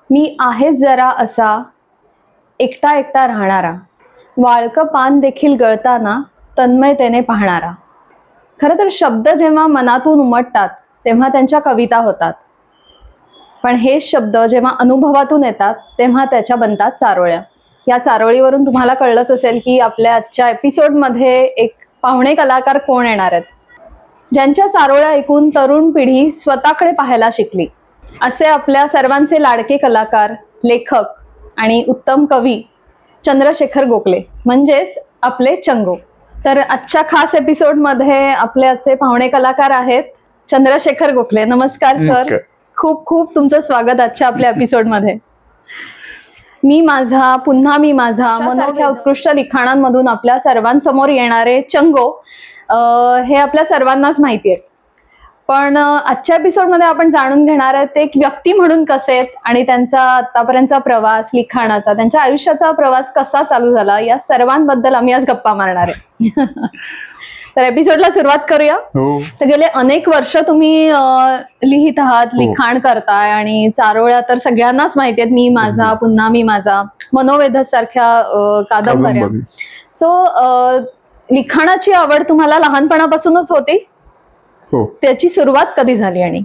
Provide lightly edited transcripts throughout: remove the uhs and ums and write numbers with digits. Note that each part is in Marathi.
मी आहे जरा असा एकटा एकटा राहणारा, वाळकं पान देखील गळताना तन्मयतेने पाहणारा. खरं तर शब्द जेव्हा मनातून उमटतात तेव्हा त्यांच्या कविता होतात, पण हे शब्द जेव्हा अनुभवातून येतात तेव्हा त्याच्या बनतात चारोळ्या. या चारोळीवरून तुम्हाला कळलंच असेल की आपल्या आजच्या एपिसोडमध्ये एक पाहुणे कलाकार कोण येणार आहेत, ज्यांच्या चारोळ्या ऐकून तरुण पिढी स्वतःकडे पाहायला शिकली. असे आपल्या सर्वांचे लाडके कलाकार, लेखक आणि उत्तम कवी चंद्रशेखर गोखले, म्हणजेच आपले चंगो. तर आजच्या खास एपिसोडमध्ये आपले आजचे पाहुणे कलाकार आहेत चंद्रशेखर गोखले. नमस्कार सर, खूप खूप तुमचं स्वागत आजच्या आपल्या एपिसोडमध्ये. मी माझा, पुन्हा मी माझा, मनोख्या उत्कृष्ट लिखाणांमधून आपल्या सर्वांसमोर येणारे चंगो हे आपल्या सर्वांनाच माहिती आहे. पण आजच्या एपिसोडमध्ये आपण जाणून घेणार आहेत एक व्यक्ती म्हणून कसे आहेत आणि त्यांचा आतापर्यंतचा प्रवास लिखाणाचा, त्यांच्या आयुष्याचा प्रवास कसा चालू झाला, या सर्वांबद्दल आम्ही आज गप्पा मारणार आहे. तर एपिसोडला सुरुवात करूया. तर गेले अनेक वर्ष तुम्ही लिहित आहात, लिखाण करताय आणि चारोळ्या तर सगळ्यांनाच माहिती आहेत, मी माझा, पुन्हा मी माझा, मनोवेधस सारख्या कादंबऱ्या. सो लिखाणाची आवड तुम्हाला लहानपणापासूनच होती? त्याची सुरुवात कधी झाली? आणि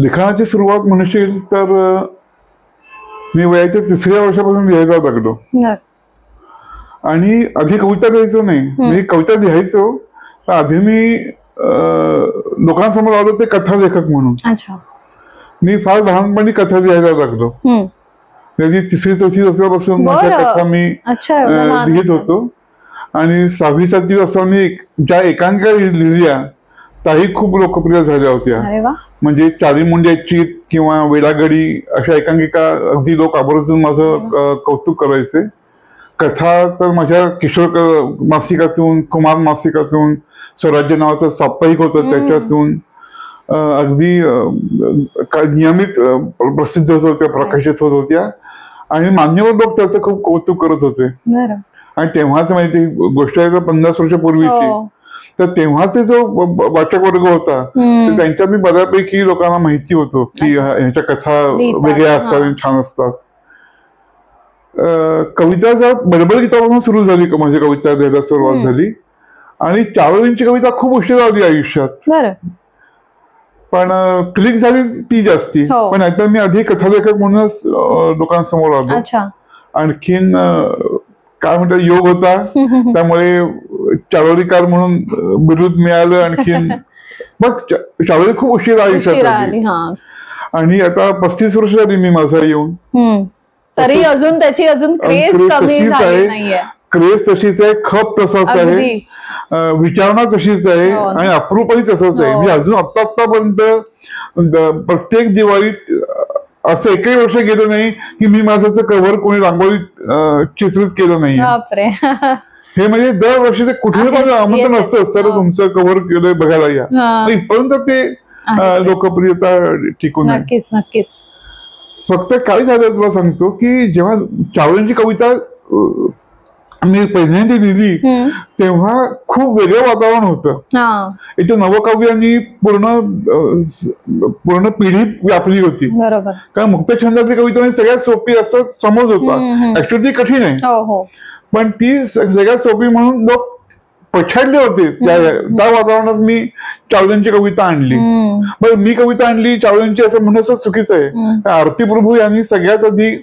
लिखाणाची सुरुवात म्हणशील तर मी वयाच्या 3ऱ्या वर्षापासून लिहायला लागलो. आणि आधी कविता लिहायचो नाही, मी कविता लिहायचो, आधी मी लोकांसमोर आलो ते कथा लेखक म्हणून. मी फार लहानपणी कथा लिहायला लागलो. 3री-4थी असल्यापासून माझ्या कथा मी लिहित होतो. आणि 6वी-7वी असताना ज्या एकांकिका लिहिल्या त्याही खूप लोकप्रिय झाल्या होत्या. म्हणजे चारी मुंड्याची किंवा वेडागडी अशा एकांकिका अगदी लोक आवर्जून माझं कौतुक करायचे. कथा तर माझ्या किशोर मासिकातून, कुमार मासिकातून, स्वराज्य नावाचं साप्ताहिक होतं त्याच्यातून अगदी नियमित प्रसिद्ध होत होत्या, प्रकाशित होत होत्या. आणि मान्यवर लोक त्याचं खूप कौतुक करत होते. आणि तेव्हाच माहिती गोष्ट आहे 50 वर्षापूर्वीची, तर तेव्हाचे जो वाचक वर्ग होता त्यांच्यात मी बऱ्यापैकी लोकांना माहिती होतो की ह्याच्या कथा वेगळ्या असतात आणि छान असतात. कविता बडबड गीतापासून सुरू झाली, माझी कविता लिहायला सुरुवात झाली. आणि चारोळींची कविता खूप उशीर आली आयुष्यात, पण क्लिक झाली ती जास्ती. पण आता मी आधी कथालेखक म्हणूनच लोकांसमोर आलो. आणखीन काय म्हणतात, योग होता, त्यामुळे चारोळीकार म्हणून बिरुद मिळालं. आणखीन मग चारोळी खूप उशीर आयुष्यात आली. आणि आता 35 वर्ष झाली मी माझा येऊन, तरी अजून त्याची क्रेज कमी झाली नाहीये. क्रेज तशीच आहे, खप तसाच आहे, विचारणा तशीच आहे आणि अप्रूपही तसंच आहे. मी अजून आतापर्यंत प्रत्येक दिवाळीत असं एकही वर्ष गेलं नाही की मी माझं कव्हर कोणी रांगोळीत चित्रित केलं नाही. हे म्हणजे दरवर्षी ते कुठे पण आमंत्रण असतं, तर तुमचं कव्हर केलंय बघायला या. इथपर्यंत ते लोकप्रियता टिकून आहे. नक्कीच नक्कीच. फक्त काय झालं तुला सांगतो की जेव्हा चारोळींची कविता मी पहिल्यांदा लिहिली तेव्हा खूप वेगळं वातावरण होतं. इथे नवकव्यांनी पूर्ण पिढी व्यापली होती. कारण मुक्तछंदातली कविता सगळ्यात सोपी असं समज होता. ऍक्च्युअली ती कठीण आहे, पण ती सगळ्यात सोपी म्हणून लोक पछाडले होते. त्या वातावरणात मी चारोळींची कविता आणली. बरं, मी कविता आणली चारोळींची असं म्हणणं चुकीचं आहे. आरती प्रभू यांनी सगळ्यात आधी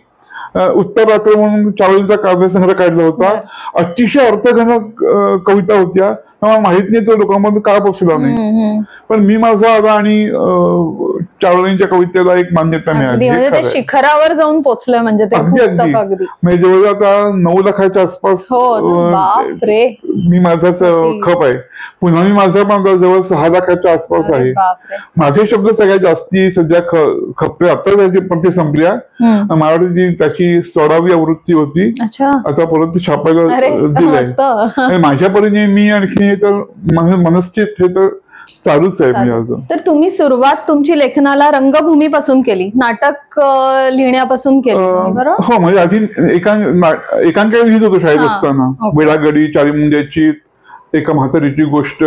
उत्तर रात्र म्हणून चारोळींचा काव्यसंग्रह काढला होता. अतिशय अर्थघन कविता होत्या, माहित नाही तो लोकांमध्ये का पोचला नाही. पण मी माझा आला आणि चारोळींच्या कवितेला एक मान्यता मिळाली. ते शिखरावर जाऊन पोचलं. म्हणजे म्हणजे जवळजवळ आता 9 लाखाच्या आसपास मी माझाच खप आहे. पुन्हा मी माझा जवळ 6 लाखाच्या आसपास आहे. माझे शब्द सगळ्यात जास्ती सध्या खपले. आता ते संपल्या. मराठी त्याची 16वी आवृत्ती होती, आता परत ती छापायला दिलंय. माझ्या परीने मी आणखी हे तर मनस्थित हे तर चालूच आहे. मी अजून तर तुम्ही सुरुवात तुमची लेखनाला रंगभूमीपासून केली, नाटक लिहिण्यापासून केली? हो, म्हणजे आधी एकांकिका लिहित होतो शाळेत असताना. वेडागडी, चारी मुंड्याची, एका म्हातारीची गोष्ट.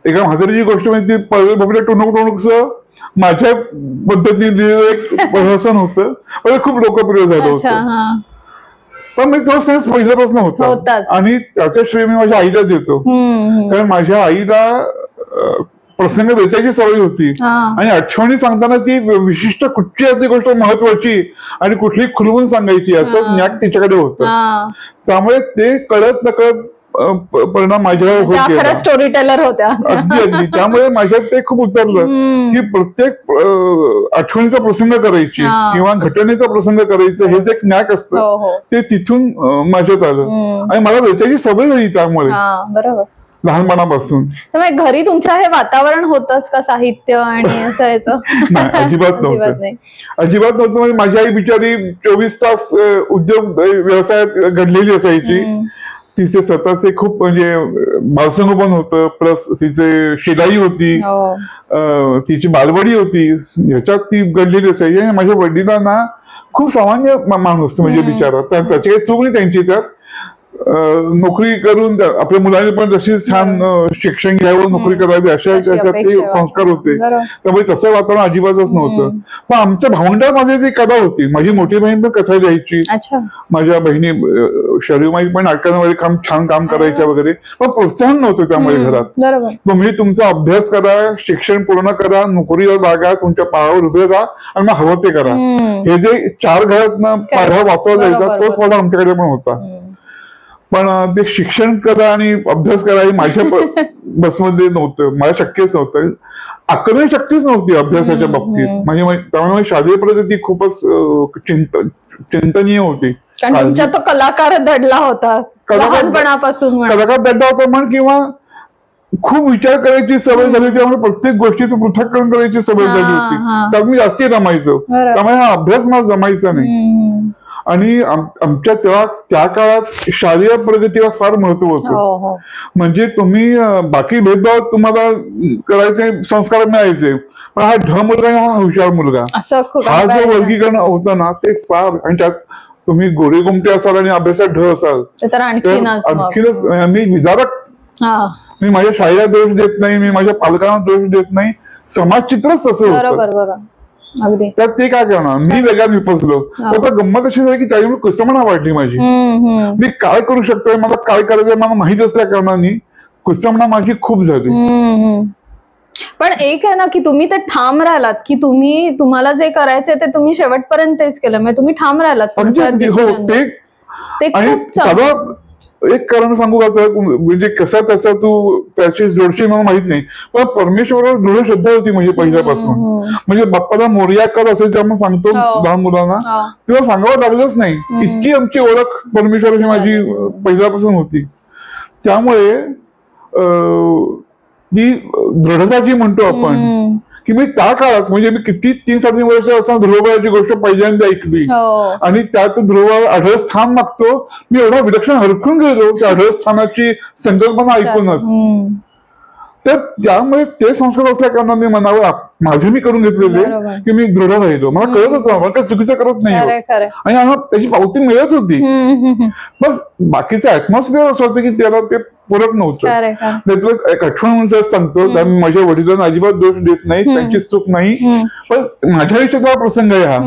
म्हणजे ती पळवे भोपळ्या टुणूक टुणूकचं माझ्या पद्धतीने लिहिलेलं एक प्रहसन होतं, पण खूप लोकप्रिय झालं होतं. पण मी तो सेन्स पहिल्यापासून होता आणि त्याच्या श्रेय मी माझ्या आईला देतो. कारण माझ्या आईला प्रसंग वेचायची सवय होती आणि आठवणी सांगताना ती विशिष्ट कुठची अशी गोष्ट महत्वाची आणि कुठली खुलवून सांगायची असं ज्ञान तिच्याकडे होतं. त्यामुळे ते कळत नकळत परिणाम माझ्यावर होत गेला. स्टोरी टेलर होत्या अगदी अगदी. त्यामुळे माझ्यात ते खूप उतरलं की प्रत्येक आठवणीचा प्रसंग करायची किंवा घटनेचा प्रसंग करायचं हे जे ज्ञान असतं ते तिथून माझ्यात आलं आणि मला वेचायची सवय झाली त्यामुळे. बरोबर. लहानपणापासून. घरी तुमच्या हे वातावरण होतच का साहित्य आणि असं याचं? नाही, अजिबात नव्हतं. अजिबात नव्हतं. म्हणजे माझी आई बिचारी 24 तास उद्योग व्यवसायात घडलेली असायची. तिचे स्वतःचे खूप म्हणजे बालसंगोपन होतं, प्लस तिचे शिलाई होती, तिची बालवाडी होती, ह्याच्यात ती घडलेली असायची. आणि माझ्या वडिलांना खूप सामान्य माणूस म्हणजे बिचारा, त्याची काही चूक नाही त्यांची त्यात. नोकरी करून आपल्या मुलांनी पण तशीच छान शिक्षण घ्यावं, नोकरी करावी अशा त्याच्यात ते संस्कार होते. त्यामुळे तसं वातावरण अजिबातच नव्हतं. पण आमच्या भावंडामध्ये ती कथा होती. माझी मोठी बहीण पण कथा लिहायची, माझ्या बहिणी शरीरमाई पण नाटकांमध्ये छान काम करायच्या वगैरे. पण प्रोत्साहन नव्हतं त्यामुळे घरात. तुम्ही तुमचा अभ्यास करा, शिक्षण पूर्ण करा, नोकरीवर लागा, तुमच्या पायावर उभे राहा आणि मग हवं ते करा. हे जे 4 घरात पाढा वाचला जायचा तोच पाढा आमच्याकडे पण होता. पण ते शिक्षण करा आणि अभ्यास करा हे माझ्या बसमध्ये नव्हतं, मला शक्यच नव्हतं. आकलन शक्तीच नव्हती अभ्यासाच्या बाबतीत. त्यामुळे शालेय प्रगती खूपच चिंतनीय होती. तुमच्या तो कलाकार दडला होता लहानपणापासून. कलाकार दडला होता म्हण किंवा खूप विचार करायची सवय झाली, त्यामुळे प्रत्येक गोष्टीचं पृथक्करण करायची सवय झाली होती. त्यात मी जास्ती रमायचो, त्यामुळे हा अभ्यास मला जमायचा नाही. आणि आमच्या त्या काळात शालेय प्रगतीला फार महत्व होतं. म्हणजे तुम्ही बाकी भेदभाव तुम्हाला करायचे, संस्कार मिळायचे, पण हा ढ मुलगा आणि हा हुशार मुलगा हा जो वर्गीकरण होतं ना ते फार. आणि त्यात तुम्ही गोरे गोमटे असाल आणि अभ्यासात ढ असाल तर आणखीनच मी विदारक. मी माझ्या शाळेला दोष देत नाही, मी माझ्या पालकांना दोष देत नाही, समाजचित्रच तसं होतं. तर ते काय करणार, मी वेगळा निपजलो. आता गंमत अशी झाली की त्यामुळे कुस्तमना वाढली माझी. मी काय करू शकतोय, मला काय करायचंय मला माहित असल्या कारणाने कुस्तमना माझी खूप झाली. पण एक आहे ना की तुम्ही ते ठाम राहिलात की तुम्हाला जे करायचंय ते तुम्ही शेवटपर्यंत तेच केलं. म्हणजे तुम्ही ठाम राहिलात. एक कारण सांगू का, म्हणजे कसा त्याचा तू त्याची जोडशी मला माहित नाही, पण परमेश्वरावर दृढ श्रद्धा होती म्हणजे पहिल्यापासून. म्हणजे बाप्पाला मोरया कर असेल त्यामुळे सांगतो लहान मुलांना, तेव्हा सांगावं लागलंच नाही. इतकी आमची ओळख परमेश्वराची माझी पहिल्यापासून होती. त्यामुळे ती दृढता जी म्हणतो आपण की मी त्या काळात म्हणजे मी किती 3-3.5 वर्ष असताना ध्रुवबाळाची गोष्ट पहिल्यांदा ऐकली आणि त्यात ध्रुवबाळ 18 स्थान मागतो. मी एवढा विलक्षण हरखून गेलो त्या 18 स्थानाची संकल्पना ऐकूनच. तर त्यामुळे ते संस्कार असल्या कारणाने मनावर माझे मी करून घेतलेले की मी दृढ राहिलो. मला कळत होतं मला काही चुकीचं करत नाही आणि आम्हाला त्याची पावती मिळत होती. बस बाकीचं ऍटमॉस्फिअर असं होतं की त्याला ते पूरक नव्हतं. त्यातलं एक आठवण म्हणून सांगतो, माझ्या वडिलांना अजिबात दोष देत नाही, त्यांची चूक नाही. पण माझ्या आयुष्यातला प्रसंग आहे हा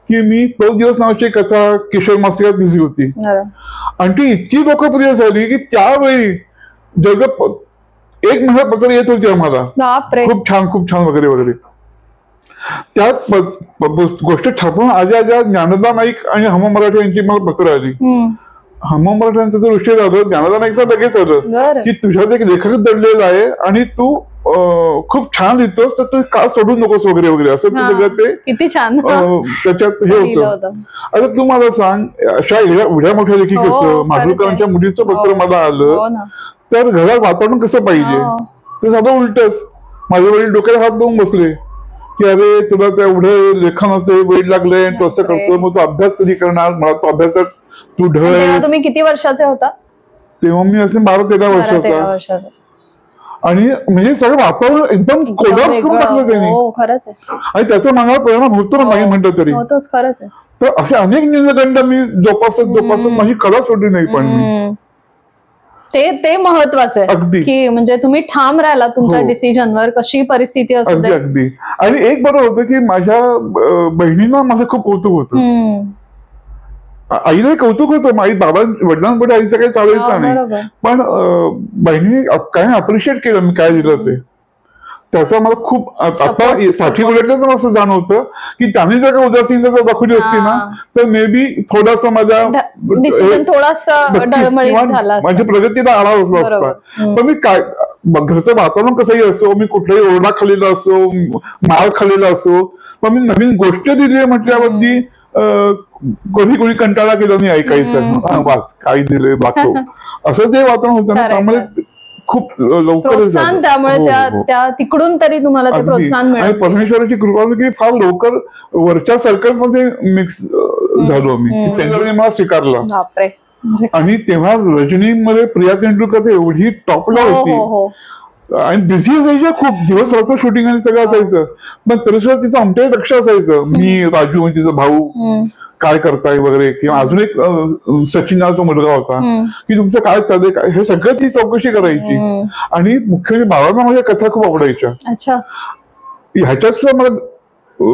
की मी तो दिवस नावाची कथा किशोर मासिकात दिली होती आणि ती इतकी लोकप्रिय झाली की त्यावेळी जग 1 महिना पत्र येत होती आम्हाला, खूप छान वगैरे वगैरे. त्यात गोष्ट छापून आज्या ज्ञानदा नाईक आणि हमा मराठे यांची मला पत्र आली. हमा मराठ्यांचा जो विषय झाला, ज्ञानदा नाईकचा लगेच आलं की तुझ्यात एक लेखक दडलेला आहे आणि तू खूप छान लिहितोस, तर तू का सोडू नकोस वगैरे वगैरे असं ते सगळं ते त्याच्यात हे होतं. आता तू मला सांग, अशा एवढ्या मोठ्या लेखी कसं माडगूळकरांच्या मुलीचं पत्र मला आलं तर घरात वातावरण कसं पाहिजे. ते साधं उलटच. माझे वडील डोक्याला हात देऊन बसले की अरे तुला तेवढं लेखनाचं वेळ लागलंय, तू असं करतो, मग तू अभ्यास कधी करणार, मला तो अभ्यासात तू ढळ. तुम्ही किती वर्षाचे होता तेव्हा? मी असे 12-13 वर्षाचा. आणि म्हणजे सगळं वातावरण एकदम कोलाप्स करून टाकलं त्याने आणि त्याचा मनावर परिणाम होतो ना नाही म्हणतो तरी. तर असे अनेक न्यूनगंड मी जोपासत माझी कला सोडली नाही. पण ते महत्वाचं आहे की म्हणजे तुम्ही ठाम राहिला तुमच्या डिसिजनवर, कशी परिस्थिती असू दे. अगदी. आणि एक बरं होतं की माझ्या बहिणींना माझं खूप कौतुक होतं. आईला कौतुक होतं, आई बाबा वडिलांपुढे आईचं काही चालायचं नाही, पण बहिणीने काय अप्रिशिएट केलं मी काय दिलं ते. त्याचा मला खूप आता 60 उलटल्याच मला असं जाणवतं की त्याने जर का उदासीनता दाखवली असती ना तर मे बी थोडासा माझ्या माझ्या प्रगतीला आळा बसला असता. पण मी काय घरचं वातावरण कसंही असो, मी कुठलाही ओरडा खाल्लेला असो, माळ खाल्लेला असो, पण मी नवीन गोष्ट दिली म्हटल्यावरती कोणी कोणी कंटाळा केला नाही ऐकायचं, वाच काय दिले दाखव, असं जे वातावरण होतं ना त्यामुळे खूप लवकर त्यामुळे त्या तिकडून तरी तुम्हाला ते प्रोत्साहन मिळालं. परमेश्वराची कृपा की फार लवकर वरच्या सर्कलमध्ये मिक्स झालो मी, त्यांनी मला स्वीकारला. आणि तेव्हा रजनीमध्ये प्रिया तेंडुलकर एवढी टॉपला होती आणि बिझी असायच्या, खूप दिवस रात्र शूटिंग आणि सगळं असायचं, पण तरी सुद्धा तिचं आमच्याकडे लक्ष असायचं. मी, राजू तिचा भाऊ काय करताय वगैरे, किंवा अजून एक सचिन नावाचा मुलगा होता की तुमचं काय चाललंय काय, हे सगळं ती चौकशी करायची. आणि मुख्य म्हणजे बाबांना माझ्या कथा खूप आवडायच्या. ह्याच्यात सुद्धा मला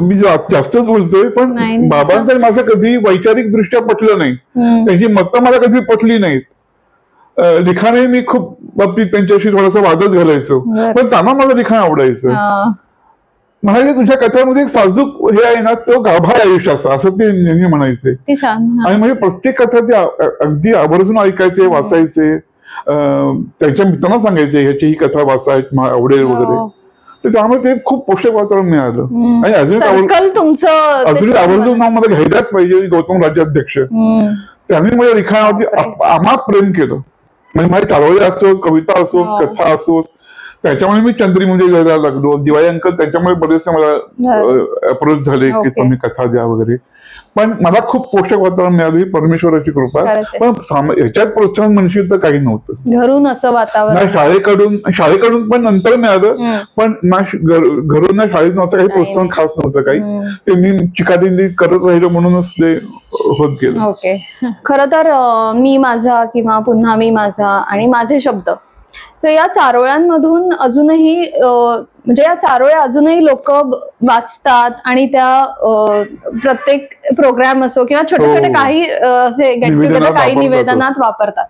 मी जास्तच बोलतोय, पण बाबांचं माझं कधी वैचारिक दृष्ट्या पटलं नाही, त्यांची मतं मला कधी पटली नाहीत. लिखाणही मी खूप बाबतीत त्यांच्याशी थोडासा वादच घालायचो, पण त्यांना माझं लिखाण आवडायचं. म्हणाले तुझ्या कथामध्ये एक साजूक हे आहे ना, तो गाभा आहे आयुष्याचा, असं ते नेहमी म्हणायचे. आणि म्हणजे प्रत्येक कथा ते अगदी आवर्जून ऐकायचे, वाचायचे, त्यांच्या मित्रांना सांगायचे ह्याची ही कथा वाचायची आवडेल वगैरे. तर त्यामुळे ते खूप पोषक वातावरण मिळालं. आणि अजून आवर्जून नाव मला घ्यायलाच पाहिजे गौतम राज्याध्यक्ष. त्यांनी माझ्या लिखाणावरती आम्हा प्रेम केलं. म्हणजे माझे टाळोळे असो, कविता असो, कथा असो, त्याच्यामुळे मी चंद्रीमध्ये जायला लागलो. दिवाळी अंक त्याच्यामुळे बरेचसे मला अप्रोच झाले की तुम्ही कथा द्या वगैरे. पण मला खूप पोषक वातावरण मिळालं, ही परमेश्वराची कृपा. पण ह्याच्यात प्रोत्साहन म्हणशील तर काही नव्हतं घरून, असं वातावरण शाळेकडून पण नंतर मिळालं, पण ना घरून ना शाळेतून असं काही प्रोत्साहन खास नव्हतं काही. ते मी चिकाटी करत राहिलो म्हणूनच ते होत गेलं. ओके. खरं तर मी माझा किंवा पुन्हा मी माझा आणि माझे शब्द, सो या चारोळ्यांमधून अजूनही म्हणजे या चारोळ्या अजूनही लोक वाचतात आणि त्या प्रत्येक प्रोग्राम असो किंवा छोटे छोटे काही असे गेट टुगेदर काही निवेदनात वापरतात.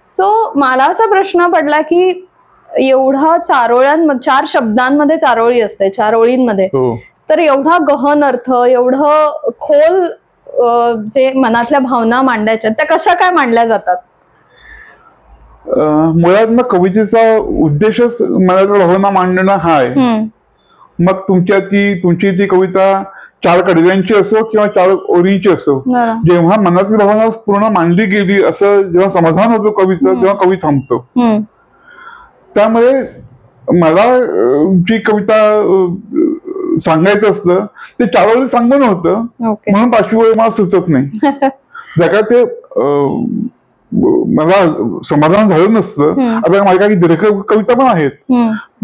सो मला असा प्रश्न पडला की एवढा 4 शब्दांमध्ये चारोळी असते, 4 ओळींमध्ये, तर एवढा गहन अर्थ, एवढं खोल जे मनातल्या भावना मांडायच्या त्या कशा काय मांडल्या जातात? मुळात मग कवितेचा उद्देशच मनातल्या भावना मांडणं हा आहे. मग तुमची ती कविता 4 कडव्यांची असो किंवा 4 ओळींची असो, जेव्हा मनातली भावना पूर्ण मांडली गेली असं जेव्हा समाधान होतं कवीचं, तेव्हा कवी थांबतो. त्यामुळे मला जी कविता सांगायचं असतं ते 4 ओळी सांगून होतं, म्हणून 5वी ओळ मला सुचत नाही. जगा ते मला समाधान झालं नसतं. आता माझ्या काही दीर्घ कविता पण आहेत,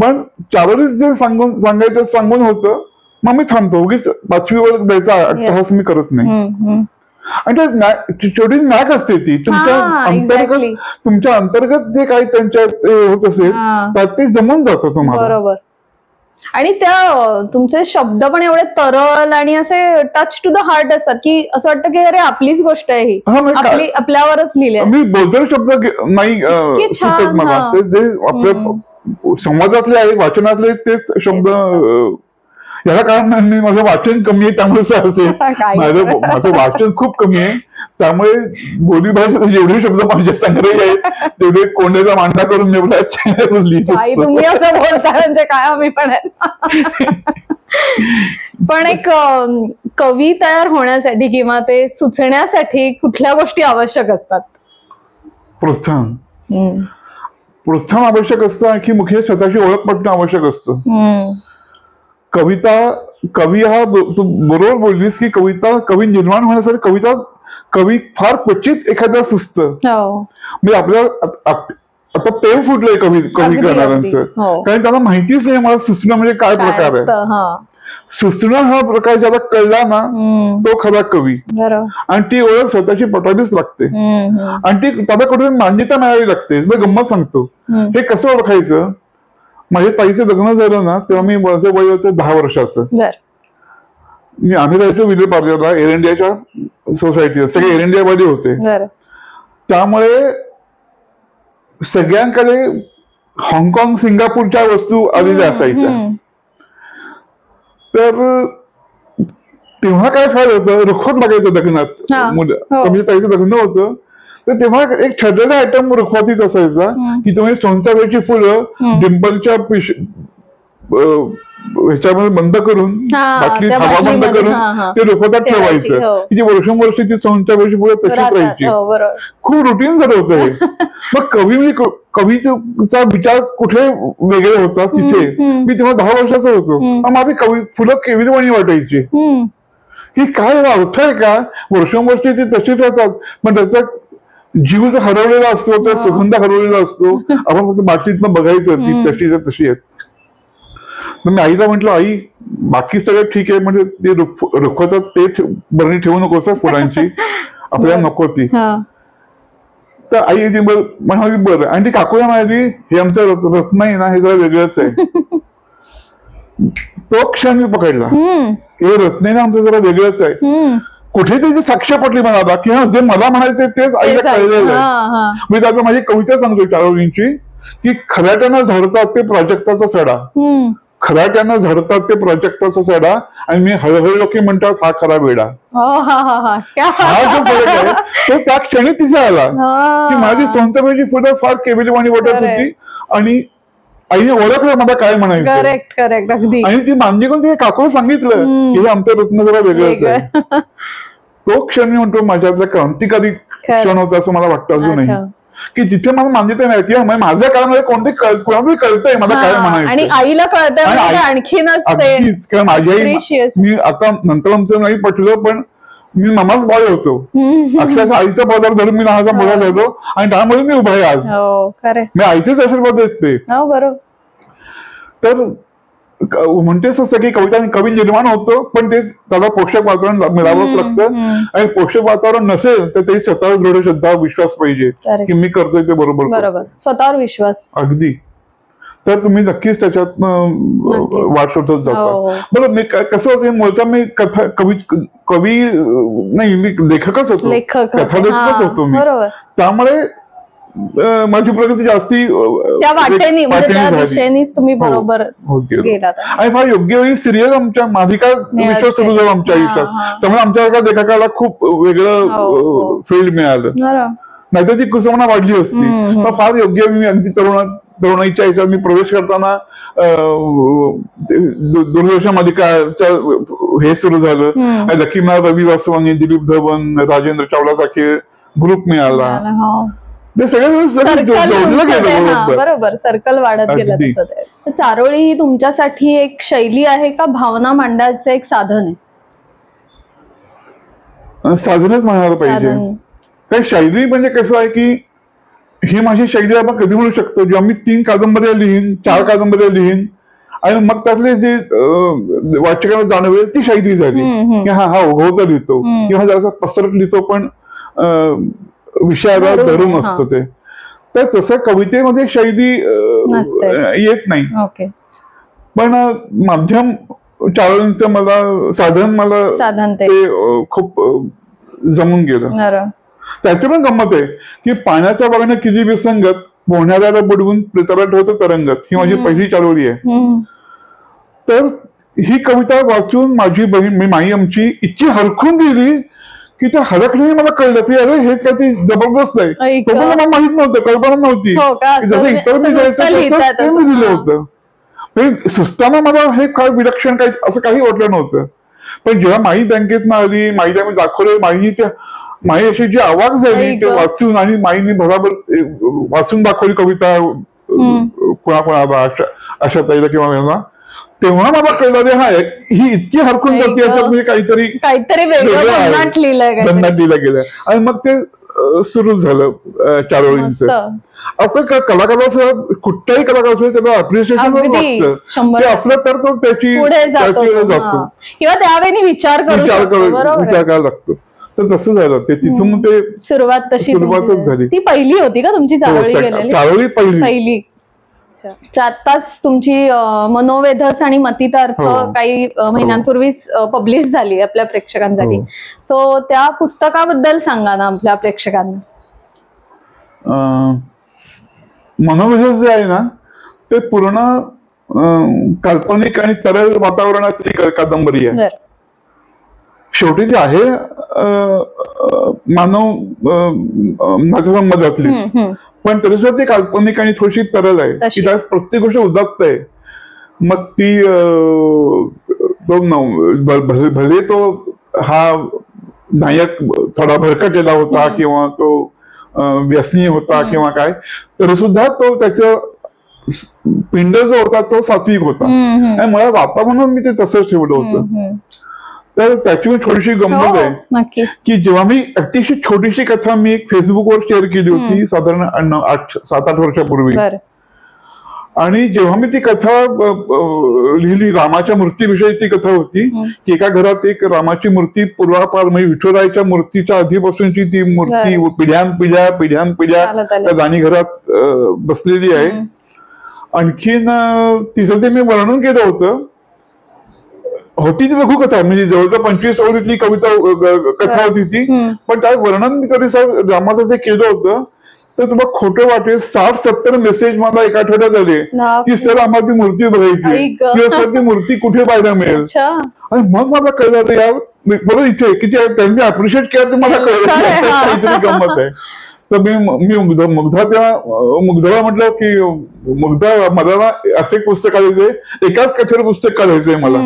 पण 4 ओळीच जे सांगायचं सांगून होतं, मग मी थांबतो. उगीच 5वी ओळ द्यायचा अट्टहास मी करत नाही. आणि शेवटी मॅक असते ती तुमच्या अंतर्गत जे काही त्यांच्यात होत असेल त्यात ते जमून जातं तुम्हाला. बरोबर. आणि त्या तुमचे शब्द पण एवढे तरल आणि असे टच टू द हार्ट असतात की असं वाटतं की अरे आपलीच गोष्ट आहे ही, आपल्यावरच लिहिले. मी बोलतोय शब्द नाही सुचत मला, जे आपल्या संवादातले आहे, वाचनातले तेच शब्द. याला कारण मी माझं वाचन कमी आहे त्यामुळे असेल, माझं वाचन खूप कमी आहे, त्यामुळे बोली भाषेत जेवढे शब्द माझ्या संग्रही आहेत तेवढे कोंड्याचा मांडा करून तुम्ही असं बोलता म्हणजे काय आम्ही पण पण एक कवी तयार होण्यासाठी किंवा ते सुचण्यासाठी कुठल्या गोष्टी आवश्यक असतात? प्रोत्साहन आवश्यक असतं, आणखी मुख्य स्वतःची ओळख पटणं आवश्यक असतं. कवी हा तू बरोबर बोललीस की कवी निर्माण होण्यासाठी कवी फार क्वचित एखादा सुचतं. म्हणजे आपल्या आता पेव फुटलंय कवी करणाऱ्यांचं, कारण त्यांना माहितीच नाही मला सुचणं म्हणजे काय प्रकार आहे. सुचणं हा प्रकार ज्याला कळला ना तो खरा कवी. आणि ती ओळख स्वतःची पटावीच लागते आणि ती त्याला कुठे मान्यता मिळावी लागते. गंमत सांगतो, हे कसं ओळखायचं. माझ्या ताईचं लग्न झालं ना तेव्हा मी माझं वय होतं 10 वर्षाचं. आम्ही राहायचो विले पार्लरला, एअर इंडियाच्या सोसायटीत, सगळे एअर इंडिया वाले होते. त्यामुळे सगळ्यांकडे हाँगकाँग सिंगापूरच्या वस्तू आलेल्या असायच्या. तर तेव्हा काय फार होतं, रुखवत लागायचं लग्नात. म्हणजे ताईचं लग्न होतं तर तेव्हा एक ठरलेला आयटम रुखवातीच असायचा की तुम्ही सोनचाफ्याची फुलं डिंपलच्या ह्याच्यामध्ये बंद करून, बाटलीत हवा बंद करून ते रुखवतात ठेवायचं. की वर्षोवर्षी ती सोनचाफ्याची फुलं तशीच राहायची. खूप रुटीन झालं होतं हे. मग कवी म्हणजे कवीचा विचार कुठे वेगळे होता तिथे. मी तेव्हा 10 वर्षाचा होतो. माझी कवी फुलं केविलवाणी वाटायची की काय अर्थ आहे का. वर्षोवर्षी ती तशीच राहतात पण त्याचा जीव जो हरवलेला असतो, त्या सुगंध हरवलेला असतो. आपण फक्त बाटलीतनं बघायचं ती तशीच्या तशी आहेत. मी आईला म्हटलं, आई बाकी सगळं ठीक आहे म्हणजे ते रुखवतात ते बरणी ठेवू नकोस फुलांची, आपल्याला नको ती. तर आई म्हणाली बरं. आणि ती काकूला म्हणाली हे आमचं रत्न आहे ना हे जरा वेगळंच आहे. तो क्षण मी पकडला, हे रत्न आहे ना आमचं जरा वेगळंच आहे. कुठे त्याची साक्ष पडली मला की हा जे मला म्हणायचंय तेच आईला कळलेलं आहे. मी त्याचं माझी कविता सांगतो चारोळींची की खराट्यानं झाडतात ते प्राजक्ताचा सडा, खराट्यानं झाडतात ते प्राजक्ताचा सडा आणि मी हळहळ की म्हणतात हा खरा वेडा. हा जो फरक आहे तो त्या क्षणी तिथे आला की माझी सोनचाफ्याची फुलं फार केविलवाणी वाटत होती आणि आईने ओळखलं मला काय म्हणायचं. आणि ती मान्य करून तिने काकूला सांगितलं की हे आमचं रत्न जरा वेगळंच आहे. तो क्षण म्हणतो माझ्यातला क्रांतिकारी क्षण होता असं मला वाटतं अजूनही की जिथे मला मान्यता नाही की माझ्या काळामध्ये कोणते कोणालाही कळतंय मला काय म्हणायचं आणि आईला कळतंय आणखीनच. कारण माझी आई, मी आता नंतर आमचं नाही पटलं पण मी मामाच बाळ होतो. अक्षरशः आईचा पदार्थ धरून मी लहानचा मोठा झालो आणि त्यामुळे मी उभा आहे आज. मी आईचेच आशीर्वाद देते. तर म्हणतेच असं की कवी निर्माण होतो पण ते त्याला पोषक वातावरण मिळावंच लागतं. आणि पोषक वातावरण नसेल तर ते स्वतःवर दृढ श्रद्धा विश्वास पाहिजे की मी करतोय ते बरोबर, स्वतःवर विश्वास. अगदी. तर तुम्ही नक्कीच त्याच्यात वाट शोधत जाता. बरोबर. मी कसं होतं मूळचा मी कवी नाही, मी लेखकच होतो, कथालेखकच होतो मी. त्यामुळे माझी प्रगती जास्ती तुम्ही बरोबर आणि फार योग्य वेळी सिरियल आमच्या मालिका विश्वास सुरू झाला आमच्या आयुष्यात. त्यामुळे आमच्या लेखकाला खूप वेगळं फील्ड मिळालं. नाहीतर ती कुसुमना वाढली असती. फार योग्य मी अगदी तरुणाईच्या ह्याच्यात मी प्रवेश करताना दूरदर्शन मालिकाच्या हे सुरू झालं. लक्ष्मीनाथ, रवी वासवानी, दिलीप धवन, राजेंद्र चावला सारखे ग्रुप मिळाला. ते सगळं बरोबर सर्कल वाढत गेलं. चारोळी ही तुमच्यासाठी एक शैली आहे का भावना मांडायचं एक साधन आहे? साधनच म्हणायला पाहिजे. काही शैली म्हणजे कसं आहे की ही माझी शैली आपण कधी म्हणू शकतो जेव्हा मी 3 कादंबऱ्या लिहीन, 4 कादंबऱ्या लिहीन आणि मग त्यातले जे वाचकाला जाणवेल ती शैली झाली की हा ओघवता लिहितो किंवा जरा पसरट लिहितो पण विषयाला धरून असतं ते. तर तसं कवितेमध्ये शैली येत नाही. पण माध्यम चारोळींचं साधन ते खूप जमून गेलं. त्याची पण गंमत आहे की पाण्याचा बघणं किती विसंगत, पोहणाऱ्याला बुडवून प्रेताला ठेवतं तरंगत, ही माझी पहिली चारोळी आहे. तर ही कविता वाचून माझी बहीण माई आमची इतकी हरखून गेली की त्या हरकण्याने मला कळलं की अरे हेच काय ते जबरदस्त आहे. तो मला माहित नव्हतं, कल्पना नव्हती. जसं इतर मी जायचं मी दिलं होतं. सुस्ताना मला हे काय विलक्षण काही असं काही वाटलं नव्हतं. पण जेव्हा माई बँकेतनं आली, माईला मी दाखवलं, माई अशी जी आवाज झाली ते वाचून आणि माईने बरोबर वाचून दाखवली कविता कोणाकोणाला, अशा ताईला किंवा मला, तेव्हा मला कळलं हा ही इतकी हरकून जाते म्हणजे काहीतरी लिहिलं गेलं. आणि मग ते सुरू झालं चारोळींचं. आपण कलाकाराचं कुठल्याही कलाकार त्याला अप्रिशिएशन लागतं, ते असलं तर तो त्याची जातो किंवा त्यावेळी विचार करायला लागतो. तर तसं झालं ते, तिथून ते सुरुवातच झाली. ती पहिली होती का तुमची चारोळी? पहिली. आताच तुमची मनोवेधस आणि मतितार्थ काही महिन्यांपूर्वीच पब्लिश झाली आपल्या प्रेक्षकांसाठी. सो त्या पुस्तकाबद्दल सांगा ना आपल्या प्रेक्षकांना. मनोवेधस जे आहे ना ते पूर्ण काल्पनिक आणि तरल वातावरणातली कादंबरी आहे. शेवटी ती आहे मानव माझ्या मधातली, पण तरी सुद्धा ती काल्पनिक आणि थोडीशी तरल आहे की त्यात प्रत्येक गोष्ट उदात्त आहे. मग ती भले तो हा नायक थोडा भरकटलेला होता किंवा तो व्यसनी होता किंवा काय, तरी सुद्धा तो त्याचं पिंड जो होता तो सात्विक होता. आणि मला वातावरण मी ते तसंच ठेवलं होतं. तर त्याची थोडीशी गंमत आहे की जेव्हा मी अतिशय छोटीशी कथा मी फेसबुकवर शेअर केली होती साधारण 7-8 वर्षापूर्वी, आणि जेव्हा मी ती कथा लिहिली, रामाच्या मूर्तीविषयी ती कथा होती की एका घरात एक रामाची मूर्ती पूर्वापार म्हणजे विठुरायाच्या मूर्तीच्या आधीपासूनची ती मूर्ती पिढ्यानपिढ्या त्या दाणी घरात बसलेली आहे. आणखीन तिचं ते मी वर्णन केलं होतं. होती ती लघुकथा, म्हणजे जवळजवळ 25 ओळीतली कथा होती ती, पण त्यात वर्णन मी तरी रामाचं जे केलं होतं तर तुम्हाला खोटं वाटेल 60-70 मेसेज मला एका आठवड्यात आले की सर आम्हाला ती मूर्ती बघायची किंवा सर ती मूर्ती कुठे पाहायला मिळेल. आणि मग मला कळलं यार बरं इथे किती त्यांनी अप्रिशिएट केलं ते मला कळलं काहीतरी गंमत आहे. तर मी मुग्धाला म्हटलं की मुग्धा मला ना असं एक पुस्तक काढायचंय, एकाच कथेवर पुस्तक काढायचंय मला.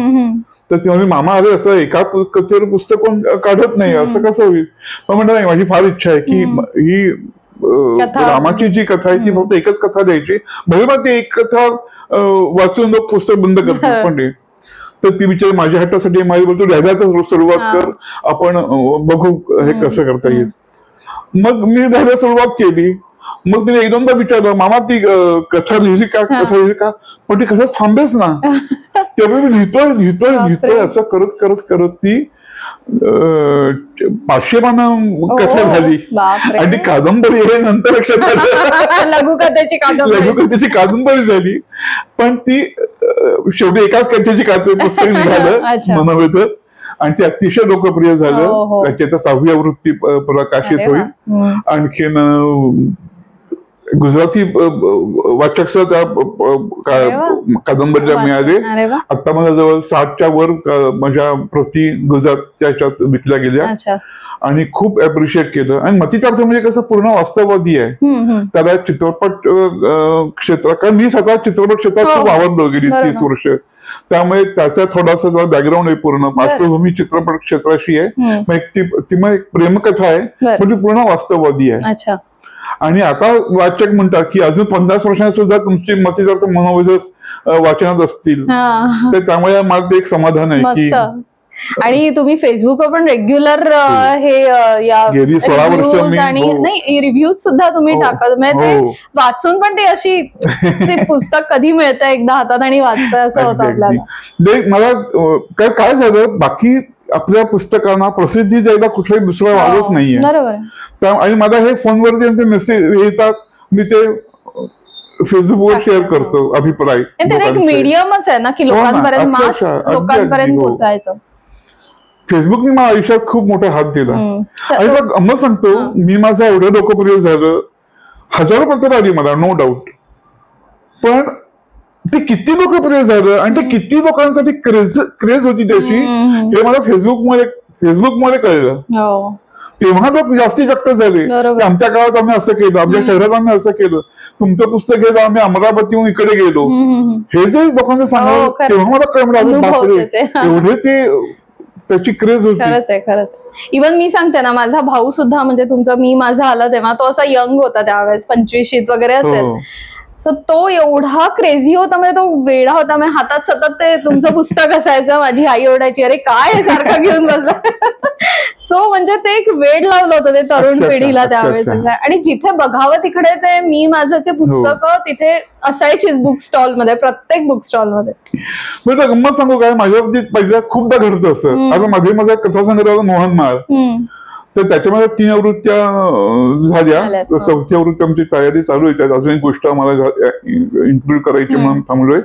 तर ते म्हणजे मामा अरे असं एका कथेवर पुस्तक कोण काढत नाही, असं कसं होईल. पण म्हटलं नाही, माझी फार इच्छा आहे की ही रामाची जी कथा आहे ती फक्त एकच कथा द्यायची. भले मग ते एक कथा वाचून लोक पुस्तक बंद करतात, पण तर ती विचार माझ्या हट्टासाठी माझी बोलतो लिहायला सुरुवात कर, आपण बघू हे कसं करता येईल. मग मी लिहायला सुरुवात केली. मग तिने 1-2दा विचारलं मामा ती कथा लिहिली का, पण ती कथा थांबेच ना. त्यामुळे मी लिहितोय असं करत ती 500 पानं कथा झाली. आणि ती कादंबरी हे नंतर लक्षात आलं लघुकथेची कादंबरी झाली. पण ती शेवटी एकाच कथेची पुस्तक निघालं मनोवेधस, आणि ते अतिशय लोकप्रिय झालं. त्याची 6वी आवृत्ती प्रकाशित होईल. आणखीन गुजराती वाचक त्या कादंबरीला मिळाले. आता मला जवळ 60च्या वर माझ्या प्रती गुजरातच्या ह्याच्यात विकल्या गेल्या आणि खूप अप्रिशिएट केलं. आणि मतितार्थ म्हणजे कसं पूर्ण वास्तववादी आहे. त्याला चित्रपट क्षेत्र, कारण मी स्वतः चित्रपट क्षेत्रात खूप आवडलो गेली 30 वर्ष, त्यामुळे त्याचा थोडासा बॅकग्राऊंड आहे, पूर्ण पार्श्वभूमी चित्रपट क्षेत्राशी आहे. ती मग एक प्रेमकथा आहे, म्हणजे पूर्ण वास्तववादी आहे. आणि आता वाचक म्हणतात की अजून 50 वर्षांनी सुद्धा तुमची मतितार्थ मनोवेधस वाचनात असतील, तर त्यामुळे मला ते एक समाधान आहे की. आणि तुम्ही फेसबुकवर पण रेग्युलर हे रिव्ह्यूज आणि नाही रिव्ह्यूज सुद्धा तुम्ही टाकत, म्हणजे वाचून पण ते अशी ते पुस्तक कधी मिळतं एकदा हातात आणि वाचतं असं होतं आपल्याला. मला काय झालं, बाकी आपल्या पुस्तकांना प्रसिद्धी द्यायला कुठलाही दुसरा वादच नाहीये. बरोबर. आणि मला हे फोनवरती मेसेज येतात, मी ते फेसबुकवर शेअर करतो अभिप्राय. एक मीडियमच आहे ना की लोकांपर्यंत मास लोकांपर्यंत पोहोचायचं. फेसबुकने माझ्या आयुष्यात खूप मोठा हात दिला. आणि मग सांगतो मी माझं एवढं लोकप्रिय झालं, हजारो पत्र आली मला, नो डाऊट. पण ते किती लोकप्रिय झालं आणि ते किती लोकांसाठी क्रेज होती त्याची, हे मला फेसबुकमुळे कळलं. तेव्हा लोक जास्त झाले. आमच्या गावात आम्ही असं केलं, आमच्या शहरात आम्ही असं केलं, तुमचं पुस्तक घ्यायला आम्ही अमरावतीहून इकडे गेलो, हे जे लोकांना सांगावं तेव्हा मला कळलं एवढे ते त्याची क्रेज होती. खरंच. इव्हन मी सांगते ना, माझा भाऊ सुद्धा म्हणजे तुमचं मी माझा आला तेव्हा तो असा यंग होता, त्यावेळेस 25 वगैरे असेल. तर तो एवढा क्रेझी होता, म्हणजे तो वेडा होता. म्हणजे हातात सतत ते तुमचं पुस्तक असायचं. माझी आई ओरडायची, अरे काय सारखं घेऊन बसला. सो म्हणजे ते एक वेड लावलं होतं ते तरुण पिढीला त्यावेळेस. आणि जिथे बघावं तिकडे ते मी माझं पुस्तकं तिथे असायचीच बुक स्टॉल मध्ये, प्रत्येक बुक स्टॉल मध्ये. गंमत सांगू काय, माझ्या बाबतीत पहिल्या खूपदा घडतं असं. आता मध्ये माझा कथासंग्रह मोहनमाळ, तर त्याच्यामध्ये 3 आवृत्त्या झाल्या, 4थी आवृत्ती आमची तयारी चालू आहे. त्यात अजून एक गोष्ट आम्हाला इन्क्लूड करायची म्हणून थांबलोय.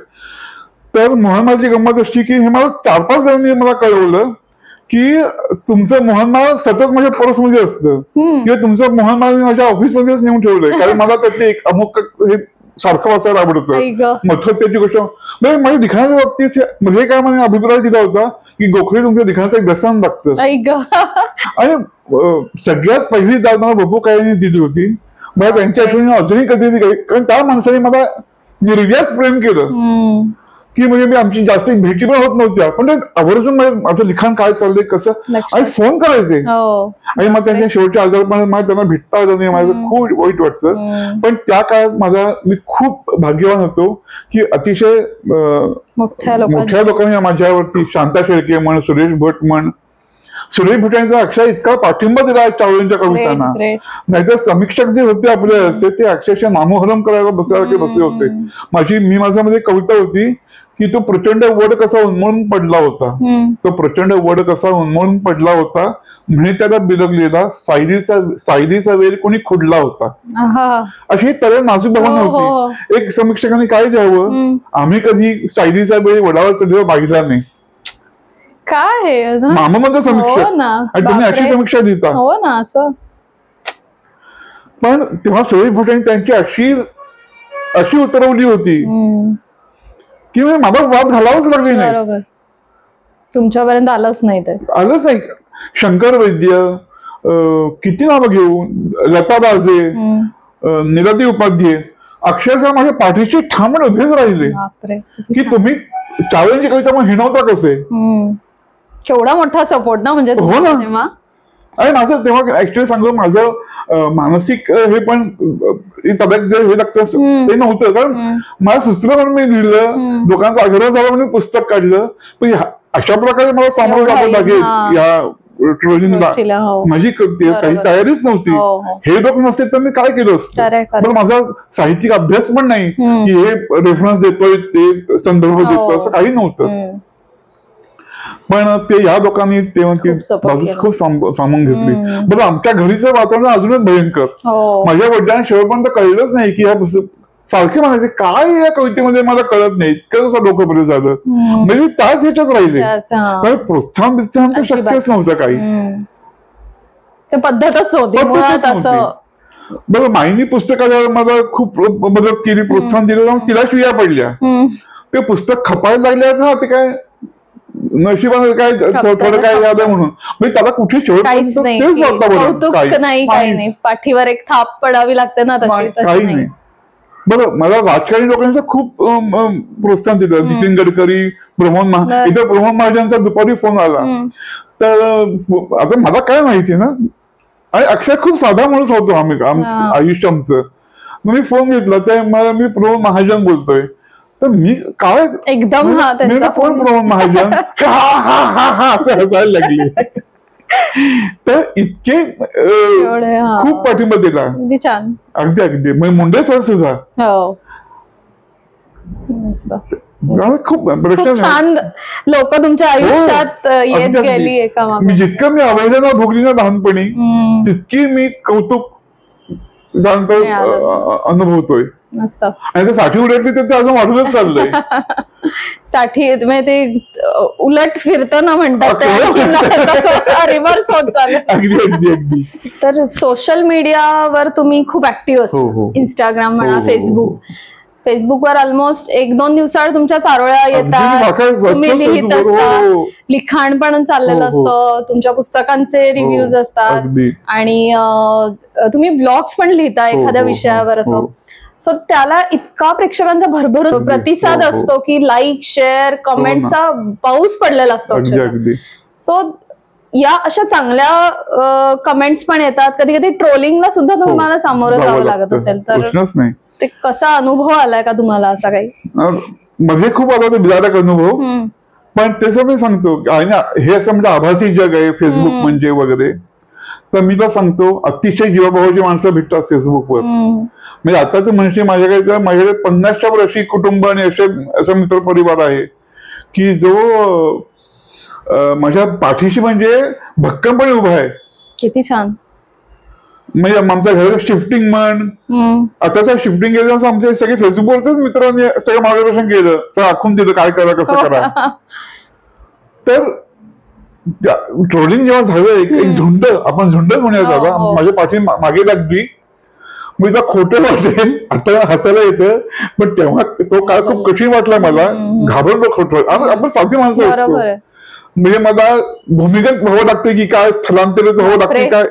तर मोहनमाळची गंमत अशी की हे मला 4-5 जणांनी मला कळवलं की तुमचं मोहनमाळ सतत माझ्या पर्समध्ये असतं, किंवा तुमचं मोहनमाळ मी माझ्या ऑफिसमध्येच नेऊन ठेवलंय, कारण मला त्यातले एक अमुक हे सारखं वाचायला आवडतं. मग त्याची गोष्ट म्हणजे माझ्या लिखाणाच्या बाबतीत मध्ये काय मला अभिप्राय दिला होता की गोखले तुमच्या लिखाणाचं एक व्यसन लागतं. आणि सगळ्यात पहिली दाद मला बपू काळेंनी दिली होती. मला त्यांच्या आठवणी अजूनही कधी नाही, कारण त्या माणसाने मला निर्व्याज प्रेम केलं की म्हणजे मी आमची जास्त भेटी पण होत नव्हत्या, पण ते आवर्जून माझं लिखाण काय चाललंय कसं, आणि फोन करायचे. आणि मग त्यांच्या शेवटच्या आजारपणात मला त्यांना भेटता आलं नाही, माझं खूप वाईट वाटतं. पण त्या काळात मी खूप भाग्यवान होतो की अतिशय मोठ्या लोकांनी माझ्यावरती, शांता शेळके म्हण, सुरेश भट म्हण, सुरेश भटांचा अक्षर इतका पाठिंबा दिला चावळेंच्या कवितांना. नाहीतर समीक्षक जे होते आपले ते अक्षरशः नामोहरम करायला बसले होते. मी माझ्यामध्ये कविता होती की तो प्रचंड वड कसा उन्मळून पडला होता, तो प्रचंड वड कसा उन्मळून पडला होता, म्हणे त्याला बिलगलेला सायलीचा वेल कोणी खुडला होता. अशी तऱ्हे नाजूक भावना होती. एक समीक्षकांनी काय द्यावं, आम्ही कधी सायलीचा वेल वडावर चढलेला बघितला नाही. काय मामामध्ये समीक्षा, आणि तुम्ही अशी समीक्षा देता. हो ना, असं. पण तेव्हा सुरेश भटांनी त्यांची अशी उतरवली होती की मला वाद घालावंच लागले नाही. तुमच्यापर्यंत आलंच नाही. शंकर वैद्य, किती नावं घेऊ, लता दाजे, निलादी उपाध्याय अक्षरशः माझ्या पाठीशी ठाम उभेच राहिले की तुम्ही चावळ्यांची कविता मग हिणवता कसे. केवढा मोठा सपोर्ट ना म्हणजे. हो ना. आणि माझं तेव्हा ऍक्च्युअली सांगू, माझं मानसिक हे पण तब्येत जे हे लागतं ते नव्हतं, कारण मला सुचलं म्हणून मी लिहिलं, लोकांचा आग्रह झाला म्हणून पुस्तक काढलं. पण अशा प्रकारे मला सामोरं जावं लागेल या ट्रोलिंगला. माझी काही तयारीच नव्हती. हे लोक नसते तर मी काय केलं असतं. पण माझा साहित्यिक अभ्यास पण नाही की हे रेफरन्स देतोय, ते संदर्भ देतोय, असं काही नव्हतं. पण ते या लोकांनी बाजू खूप सामावून घेतली. बरं, आमच्या घरीचं वातावरण अजूनच भयंकर. माझ्या वडिलांना शेवटपर्यंत कळलंच नाही की ह्या सारखे म्हणायचे काय या कवितेमध्ये मला कळत नाही, इतकं लोकप्रिय झालं. म्हणजे त्याच ह्याच्यात राहिले. प्रोत्साहन बित्साहन तर शक्यच नव्हतं काही, पद्धतच नव्हती. बरं, माईनी पुस्तकाला मला खूप मदत केली, प्रोत्साहन दिलं, तिला शिव्या पडल्या. ते पुस्तक खपायला लागल्या ना, ते काय नशिबाने काय थोडं काय झालं म्हणून त्याला कुठे नाही, पाठीवर एक थाप पडावी लागते ना, काही नाही. बरं, मला राजकारणी लोकांचं खूप प्रोत्साहन दिलं. नितीन गडकरी, प्रमोद महाजनचा दुपारी फोन आला. तर आता मला काय माहिती ना, आणि अक्षर खूप साधा माणूस होतो आयुष्य आमचं. मग मी फोन घेतला, तर मला मी प्रमोद महाजन बोलतोय. तर मी काय एकदम कोण प्रमोद महाजन असं हसायला लागले. तर इतके खूप पाठिंबा दिला. अगदी मग मुंडे सर सुद्धा खूप छान लोक तुमच्या आयुष्यात येत गेली. जितकं मी अवहेलना भोगली ना लहानपणी, तितकी मी कौतुक अनुभवतोय. आणि ते 60 उलटली तर ते अजून वाढूनच चाललंय. 60 म्हणजे ते उलट फिरतं ना म्हणतात, रिव्हर्स होत चाललं. अगदी. तर सोशल मीडियावर तुम्ही खूप ऍक्टिव्ह असता. इंस्टाग्राम म्हणा, फेसबुकवर ऑलमोस्ट 1-2 दिवसाआड तुमच्या चारोळ्या येतात, तुम्ही लिहित असता, लिखाण पण चाललेलं असतं, तुमच्या पुस्तकांचे रिव्ह्यूज असतात, आणि तुम्ही ब्लॉग्स पण लिहिता एखाद्या विषयावर असं. सो त्याला इतका प्रेक्षकांचा भरभरून प्रतिसाद असतो की लाईक, शेअर, कमेंटचा पाऊस पडलेला असतो. सो या अशा चांगल्या कमेंट्स पण येतात. कधी कधी ट्रोलिंगला सुद्धा तुम्हाला सामोरं जावं लागत असेल, तर ते कसा अनुभव आलाय का तुम्हाला असा काही? मध्ये खूप आला तो विदारक अनुभव. पण तसं मी सांगतो हे असं म्हणजे आभासी जग आहे फेसबुक म्हणजे वगैरे, तर मी तर सांगतो अतिशय जीवाभावाची माणसं भेटतात फेसबुकवर. म्हणजे आता तर म्हणजे माझ्याकडे 50च्या वर अशी कुटुंब आणि असा मित्र परिवार आहे की जो माझ्या पाठीशी म्हणजे भक्कमपणे उभा आहे. किती छान. म्हणजे आमच्या घराचं शिफ्टिंग म्हण, आताच्या शिफ्टिंग केलं आमचे सगळे फेसबुकवरच मित्रांनी सगळं मार्गदर्शन केलं, तर आखून दिलं काय करा कसं करा. तर ट्रोलिंग जेव्हा झालं एक झुंड, आपण झुंडच म्हणूया दादा, माझ्या पाठी मागे लागली. मी तर खोटं वाटेल आता हसायला येतं, पण तेव्हा तो काळ खूप कठीण वाटला मला. घाबरलो खोटं, आपण साधी माणसं असतो. म्हणजे मला भूमिगत व्हावं लागते की काय, स्थलांतरित व्हावं लागते काय,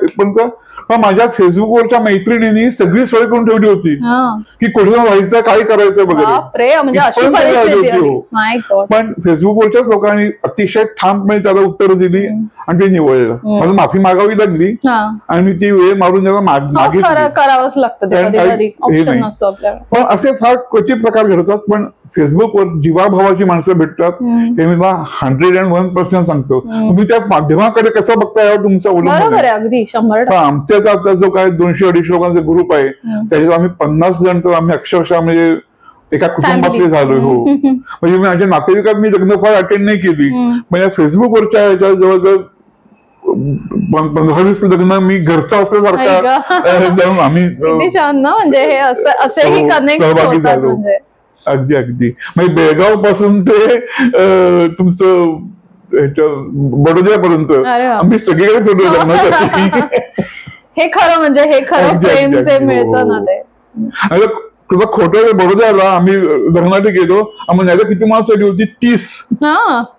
पण माझ्या फेसबुकवरच्या मैत्रिणींनी सगळी सोय करून ठेवली होती की कुठे व्हायचं, काय करायचं वगैरे. पण फेसबुकवरच्याच लोकांनी अतिशय ठामपणे त्याला उत्तर दिली आणि ते निवडलं. मला माफी मागावी लागली आणि मी ती वेळ मारून त्याला करावंच लागतं. पण असे फार क्वचित प्रकार घडतात. पण फेसबुकवर जीवाभावाची माणसं भेटतात हे मी मला 101% सांगतो. तुम्ही त्या माध्यमाकडे कसं बघता यावर तुमचं अवलंबून. आमच्याच आता जो काय 200-250 लोकांचा ग्रुप आहे त्याच्यात आम्ही 50 जण तर आम्ही अक्षरशः म्हणजे एका कुटुंबातले झालोय. हो, म्हणजे माझ्या नातेवाईकात मी लग्न फार अटेंड नाही केली, म्हणजे फेसबुकवरच्या ह्याच्या जवळजवळ 15-20 लग्न मी घरचा असल्यासारखा जाऊन आम्ही सहभागी झालो. अगदी अगदी. म्हणजे बेळगाव पासून ते तुमचं बडोद्यापर्यंत आम्ही सगळीकडे फिरलो लग्नासाठी. हे खरं म्हणजे हे खरं प्रेम जे मिळतं ना ते. तुला खोटं बडोद्याला आम्ही लग्नासाठी गेलो, आम्हाला न्यायला किती माणसं आली होती? 30.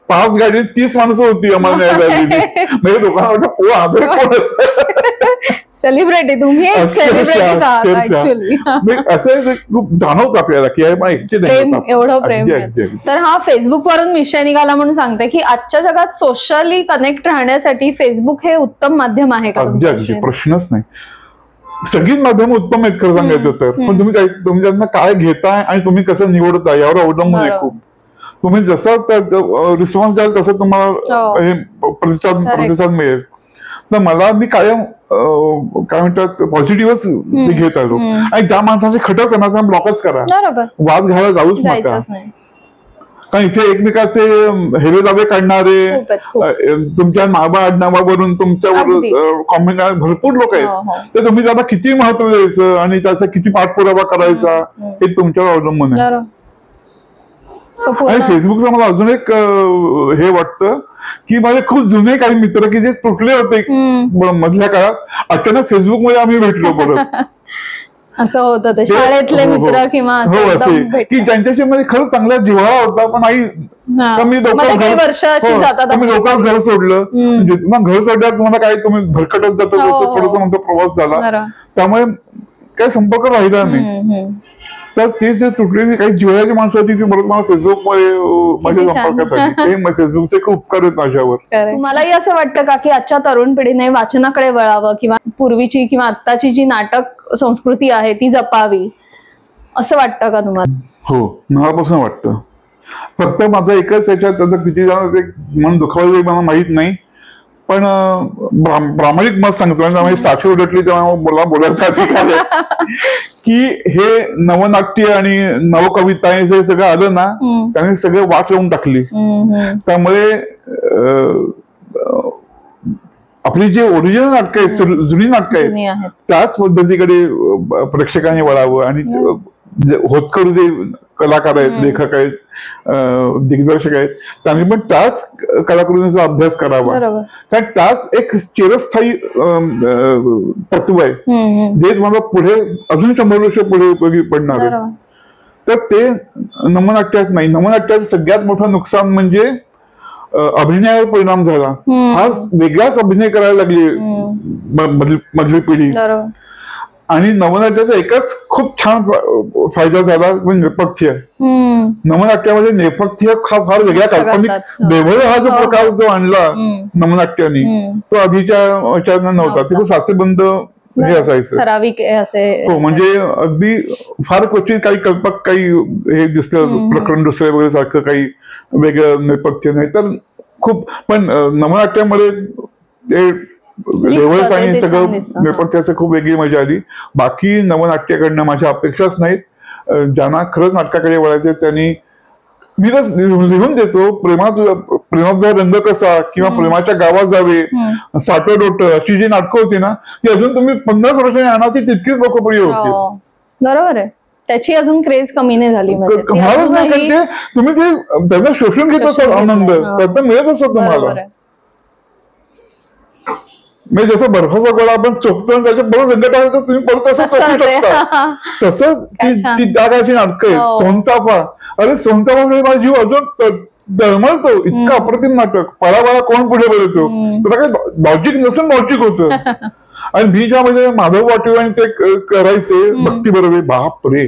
5 गाडीत 30 माणसं होती आम्हाला न्यायला आलेली. म्हणजे लोकांना वाटतं आधार कोण सेलिब्रिटी तुम्ही असं खूप जाणवतं आपल्याला की एवढं प्रेम. तर हा फेसबुक वरून विषय निघाला म्हणून सांगते की आजच्या जगात सोशली कनेक्ट राहण्यासाठी फेसबुक हे उत्तम माध्यम आहे का? अगदी अगदी, प्रश्नच नाही. सगळीच माध्यम उत्तम आहेत खरं सांगायचं तर, पण तुम्ही त्यांना काय घेताय आणि तुम्ही कसं निवडताय यावर अवलंबून आहे खूप. तुम्ही जसं रिस्पॉन्स द्याल तसं तुम्हाला हे प्रतिसाद मिळेल. तर मला मी कायम काय म्हणतात पॉझिटिव्हच घेत आलो. आणि ज्या माणसाचे खटक त्यांना त्यांना ब्लॉकच करा, वाद घ्यायला जाऊच नका. कारण इथे एकमेकाचे हेवे दावे काढणारे, तुमच्या नावा आडनावावरून तुमच्यावर कॉमेंट भरपूर लोक आहेत. तर तुम्ही त्याला किती महत्व द्यायचं आणि त्याचा किती पाठपुरावा करायचा हे तुमच्यावर अवलंबून आहे. आणि फेसबुकचं मला अजून एक हे वाटतं की माझे खूप जुने काही मित्र की जे तुटले होते मधल्या काळात, अचानक फेसबुकमुळे आम्ही भेटलो परत. असं होतं ते शाळेतले मित्र किंवा असे की ज्यांच्याशी म्हणजे खरंच चांगला जिव्हाळा होता, पण मी लोकांना घर सोडलं. घर सोडल्यावर तुम्हाला काय तुम्ही भरकटत जातो थोडस म्हणतो प्रवास झाला, त्यामुळे काही संपर्क राहिला नाही. तर ते जे तुटलेली काही जिव्हाळ्याची माणसं होती ती परत मला फेसबुकमुळे माझ्या संपर्कात आली. ते फेसबुकचे खूप उपकार आहेत माझ्यावर. तुम्हालाही असं वाटतं का की आजच्या तरुण पिढीने वाचनाकडे वळावं किंवा पूर्वीची किंवा आत्ताची जी नाटक संस्कृती आहे ती जपावी, असं वाटतं का तुम्हाला? हो, मनापासून वाटतं. फक्त माझं एकच त्याच्यात त्याचं किती जण मन दुखावलं मला माहित नाही, पण प्रामाणिक मत सांगतो. साक्षी उलटली तेव्हा मला बोलायचा अधिकार आहे की हे नवनाट्य आणि नवकविता हे सगळं आलं ना, त्याने सगळं वाट लावून टाकली. त्यामुळे आपली जे ओरिजिनल नाटकं आहेत, जुनी नाटकं आहेत, त्याच पद्धतीकडे प्रेक्षकांनी वळावं. आणि होतकरू जे कलाकार आहेत, लेखक आहेत, दिग्दर्शक आहेत, त्यांनी पण त्याच कलाकृतींचा अभ्यास करावा. कारण त्याच एक चिरस्थायी तत्व आहे जे तुम्हाला पुढे अजून 100 वर्ष पुढे उपयोगी पडणार आहे. तर ते नवनाट्यात नाही. नवनाट्याचं सगळ्यात मोठं नुकसान म्हणजे अभिनयावर परिणाम झाला. हा वेगळाच अभिनय करायला लागली मधली पिढी. आणि नवनाट्याचा एकच खूप छान फायदा झाला म्हणजे नेपथ्य. नवनाट्यामध्ये नेपथ्य हा फार वेगळ्या काल्पनिक देवळ हा जो प्रकार जो आणला नवनाट्याने, तो आधीच्या नव्हता. ते खूप साचेबंद हे असायचं, ठराविक असे. हो, म्हणजे अगदी फार क्वचित काही कल्पक काही हे दिसतं प्रकरण दुसरे वगैरे सारखं काही वेगळं नेपथ्य नाही तर खूप, पण नवनाट्यामध्ये लेवल्स आणि सगळं नेपथ्याचं खूप वेगळी मजा आली. बाकी नवनाट्याकडनं माझ्या अपेक्षाच नाहीत. ज्यांना खरंच नाटकाकडे वळायचे त्यांनी, मी तर लिहून देतो प्रेमाचा रंग कसा किंवा प्रेमाच्या गावात जावे, साठवडोट अशी जी नाटकं होती ना ती अजून तुम्ही 50 वर्षांनी आणा ती तितकीच लोकप्रिय होती. बरोबर आहे, त्याची अजून क्रेज कमी नाही झाली. तुम्ही ते त्याचा शोषून घेत असतात आनंद, त्यातनं मिळत असतो तुम्हाला. म्हणजे जसं बर्फाचा गोळा आपण चोखतो आणि त्याच्या बरोबर रंग टाकायचं तुम्ही परत तसं चोखू शकता. तसंच ती त्या काळची नाटकं आहेत. सोनचाफा, अरे सोनचाफा माझा जीव अजून दळमळतो, इतकं अप्रतिम नाटक. पळा कोण पुढे बोलतो, त्याला काही लॉजिक नसून लॉजिक होतं. आणि मी ज्यामध्ये माधव वाटे आणि ते करायचे भक्ती बरोबर, बाप रे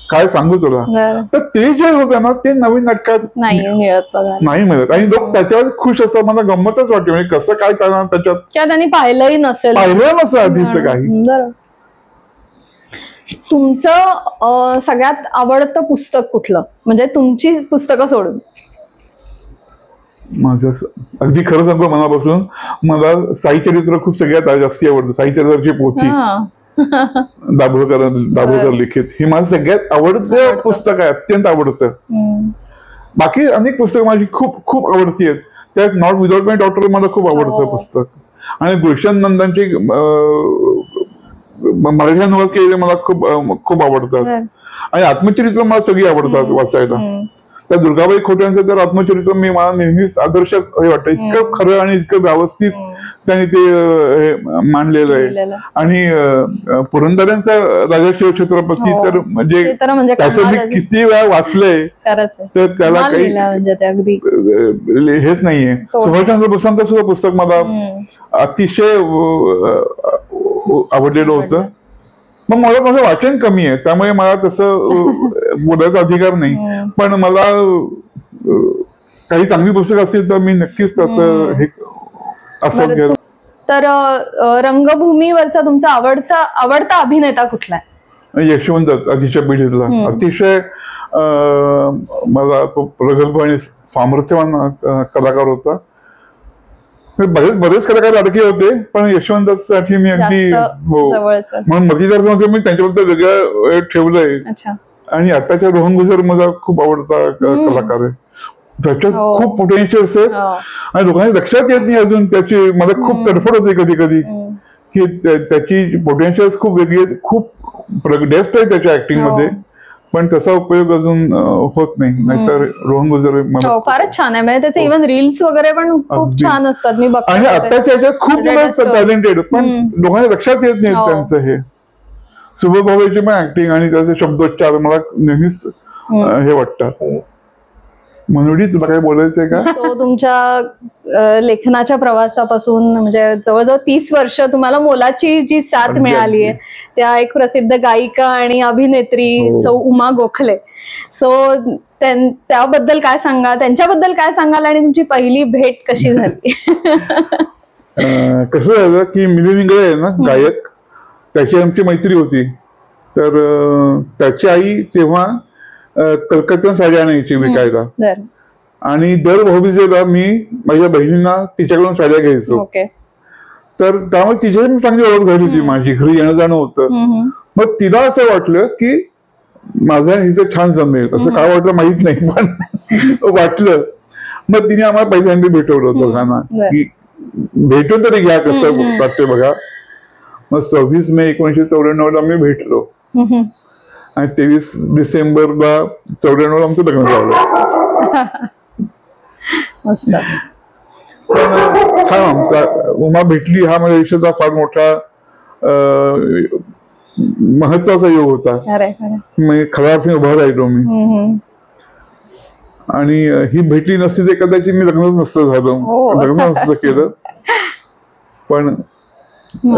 काय सांगू तुला. तर ते जे होतं ना ते नवीन नाटकात नाही मिळत आणि लोक त्याच्यावर खुश असतात. मला गंमतच वाटते, म्हणजे कसं काय त्याच्यात त्यांनी पाहिलंही नसेल आधीच काही. तुमचं सगळ्यात आवडतं पुस्तक कुठलं, म्हणजे तुमची पुस्तकं सोडून? माझं अगदी खरं सांगतो मनापासून, मला साईचरित्र खूप सगळ्यात जास्ती आवडतं. साईचरित्राची पोथी दाभोळकर लिखित ही माझं सगळ्यात आवडतं पुस्तक आहे, अत्यंत आवडतं. बाकी अनेक पुस्तकं माझी खूप खूप आवडती आहेत. त्यात नॉट विदाउट माय डॉटर मला खूप आवडतं पुस्तक. आणि गुलशन नंदांची मराठी अनुवाद केलेले मला खूप खूप आवडतात. आणि आत्मचरित्र मला सगळी आवडतात वाचायला. त्या दुर्गाबाई खोट्यांचं तर आत्मचरित्र मला नेहमीच आदर्श हे वाटतं. इतकं खरं आणि इतकं व्यवस्थित त्यांनी ते मांडलेलं आहे. आणि पुरंदऱ्यांचा राजा शिवछत्रपती तर म्हणजे त्याचं मी किती वेळा वाचलंय तर त्याला काही हेच नाहीये. सुभाषचंद्र बोसांचं सुद्धा पुस्तक मला अतिशय आवडलेलं होतं. मग मला माझं वाचन कमी आहे त्यामुळे मला तसं बोलायचा अधिकार नाही. पण मला काही चांगली पुस्तकं असतील तर मी नक्कीच तसं हे असं. तर रंगभूमीवरचा तुमचा आवडता अभिनेता कुठला आहे? यशवंत आधीच्या पिढीतला अतिशय मला तो प्रगल्भ आणि सामर्थ्यवान कलाकार होता. बरेच कलाकार लाडके होते पण यशवंतसाठी मी अगदी हो म्हणून मतदारसंघात मी त्यांच्याबद्दल वेगळं ठेवलंय. आणि आताच्या रोहन गुजर मला खूप आवडता कलाकार आहे. त्याच्यात खूप पोटेन्शियल्स आहेत आणि लोकांनी लक्षात येत नाही अजून त्याची. मला खूप तडफड होते कधी कधी की त्याची पोटेन्शियल्स खूप वेगळी आहेत, खूप डेप्थ आहे त्याच्या ऍक्टिंग मध्ये, पण तसा उपयोग अजून होत नाही. नाहीतर रोहन गुजर फारच छान आहे. म्हणजे त्याचे इव्हन रील्स वगैरे पण खूप छान असतात मी बघते. आणि आताच्या ह्याच्यात खूप टॅलेंटेड पण लोकांना लक्षात येत नाही त्यांचं हे. सुभभावेची पण ऍक्टिंग आणि त्याचे शब्दोच्चार मला नेहमीच हे वाटतात. मनोडी तुला काय बोलायचंय का? तुमच्या लेखनाच्या प्रवासापासून म्हणजे जवळजवळ 30 वर्ष तुम्हाला मोलाची जी साथ मिळाली आहे त्या एक प्रसिद्ध गायिका आणि अभिनेत्री सौ उमा गोखले. सो त्याबद्दल काय सांगा, त्यांच्याबद्दल काय सांगाल आणि तुमची पहिली भेट कशी झाली? कसं झालं की मिलिंद इंगळे आहे ना गायक, त्याची आमची मैत्री होती. तर त्याची आई तेव्हा कलकत्त्याहून साड्या आणायची विकायला आणि दर भाऊबीजेला मी माझ्या बहिणींना तिच्याकडून साड्या घ्यायचो. तर त्यामुळे तिच्याकडून चांगली ओळख झाली होती माझी, घरी येणं जाणं होतं. मग तिला असं वाटलं की माझं हिचं छान जमेल. असं काय वाटलं माहित नाही पण वाटलं. मग तिने आम्हाला पहिल्यांदा भेटवलं दोघांना की भेटून तरी घ्या कसं वाटतंय बघा. मग 26 मे 1994 मी भेटलो आणि 23 डिसेंबरला 94 आमचं लग्न झालं. छान आमचा उमा भेटली हा माझ्या आयुष्याचा फार मोठा महत्वाचा योग होता. खऱ्या अर्थाने उभा राहिलो मी. आणि ही भेटली नसती तर कदाचित मी लग्नच नसतं झालं, लग्न नसतं केलं. पण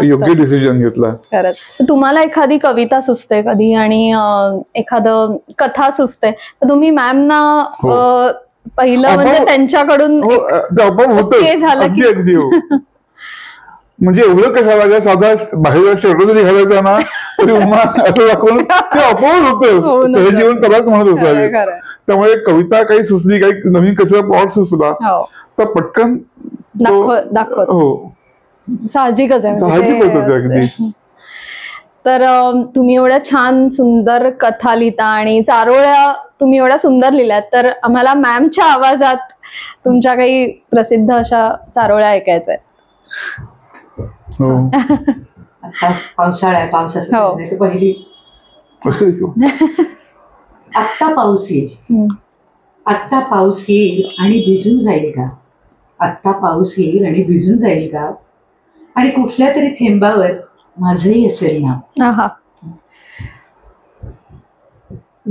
योग्य डिसिजन घेतला. खरंच. तुम्हाला एखादी कविता सुचते कधी आणि एखादं कथा सुचते तर तुम्ही मॅमना पहिलं म्हणजे त्यांच्याकडून झालं की अगदी म्हणजे एवढं कशाला का साधा बाहेर शर्ट जरी घालायचा ना तरी उमा असं दाखवून ते अपवाद होतं. सहजीवन त्यालाच म्हणत असावे. त्यामुळे कविता काही सुचली, काही नवीन कशाला प्लॉट सुचला तर पटकन दाखवत. हो, साहजिकच आहे. साहजिक होतं ते अगदी. तर तुम्ही एवढ्या छान सुंदर कथा लिहिता आणि चारोळ्या तुम्ही एवढ्या सुंदर लिहिल्यात, तर आम्हाला मॅमच्या आवाजात तुमच्या काही प्रसिद्ध अशा चारोळ्या ऐकायच्या आहेत. पावसाळ्या पावसाची पहिली आत्ता पाऊस येईल, आत्ता पाऊस येईल आणि भिजून जाईल का, आत्ता पाऊस येईल आणि भिजून जाईल का, आणि कुठल्या तरी थेंबावर माझंही असेल ना.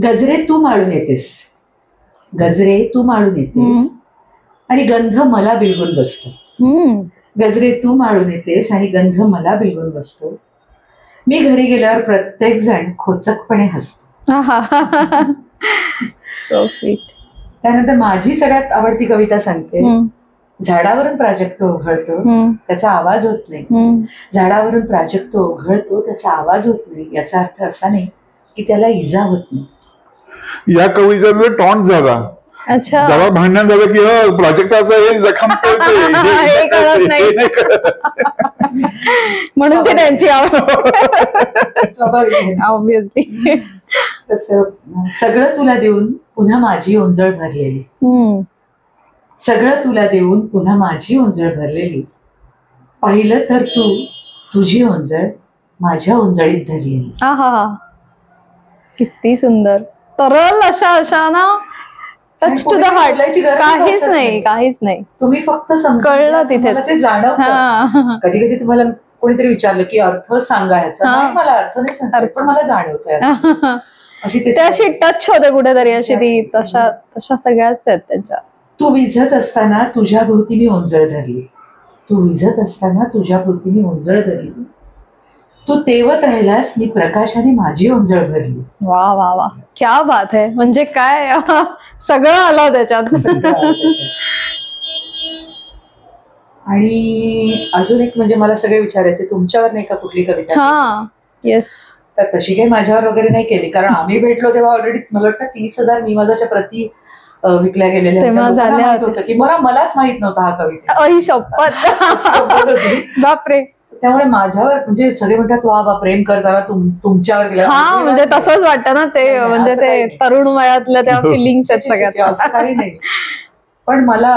गजरे तू माळून येतेस, गजरे तू माळून येतेस आणि गंध मला बिलगून बसतो. गजरे तू माळून येतेस आणि गंध मला बिलगून बसतो. मी घरी गेल्यावर प्रत्येक जण खोचकपणे हसतो. So sweet. त्यानंतर माझी सगळ्यात आवडती कविता सांगते. झाडावरून प्राजक्त ओघळतो, त्याचा आवाज होत नाही. झाडावरून प्राजक्त ओघळतो, त्याचा आवाज होत नाही. याचा अर्थ असा नाही की त्याला इजा होत नाही. या कवितेचा टॉन्ट झाला. अच्छा, जरा भांडण झालं की प्राजक्ताचं हे जखम म्हणून ते त्यांची ऑब्व्हियसली. तसं सगळं तुला देऊन पुन्हा माझी ओंजळ भरलेली, सगळं तुला देऊन पुन्हा माझी ओंजळ भरलेली. पाहिलं तर तू तुझी ओंजळ माझ्या ओंजळीत धरलेली. किती सुंदर, तरल अशा ना, टच टू द हार्ट. काहीच नाही, काहीच नाही. तुम्ही फक्त कळलं तिथे ते जाणवतं. कधी कधी तुम्हाला कोणीतरी विचारलं की अर्थ सांगायचा, मला अर्थ नाही सांगता पण मला जाणवतंय अशी टच होते कुठेतरी अशी ती. तशा सगळ्याच आहेत त्यांच्या. तू विझत असताना तुझ्या भोवती मी ओंजळ धरली, तू विझत असताना तुझ्या भोवती मी ओंजळ धरली. तू तेवत राहिलास मी प्रकाशाने माझी ओंजळ भरली. वा वा वा, क्या बात आहे. म्हणजे काय सगळं आलं त्याच्यात. आणि अजून एक म्हणजे मला सगळे विचारायचे, तुमच्यावर नाही का कुठली कविता? येस. तर तशी काही माझ्यावर वगैरे नाही केली, कारण आम्ही भेटलो तेव्हा ऑलरेडी मला वाटतं 30,000 निवाजाच्या प्रती विकल्या गेलेल्या होतं की मलाच माहित नव्हता हा कविता. शपथ. बापरे. त्यामुळे माझ्यावर म्हणजे सगळे म्हणतात वा वा प्रेम करताना तुमच्यावर गेला. म्हणजे तसंच वाटतं ना ते, म्हणजे ते तरुण वयातल्या त्या फिलिंग्स आहेत सगळ्यात. असं काही नाही. पण मला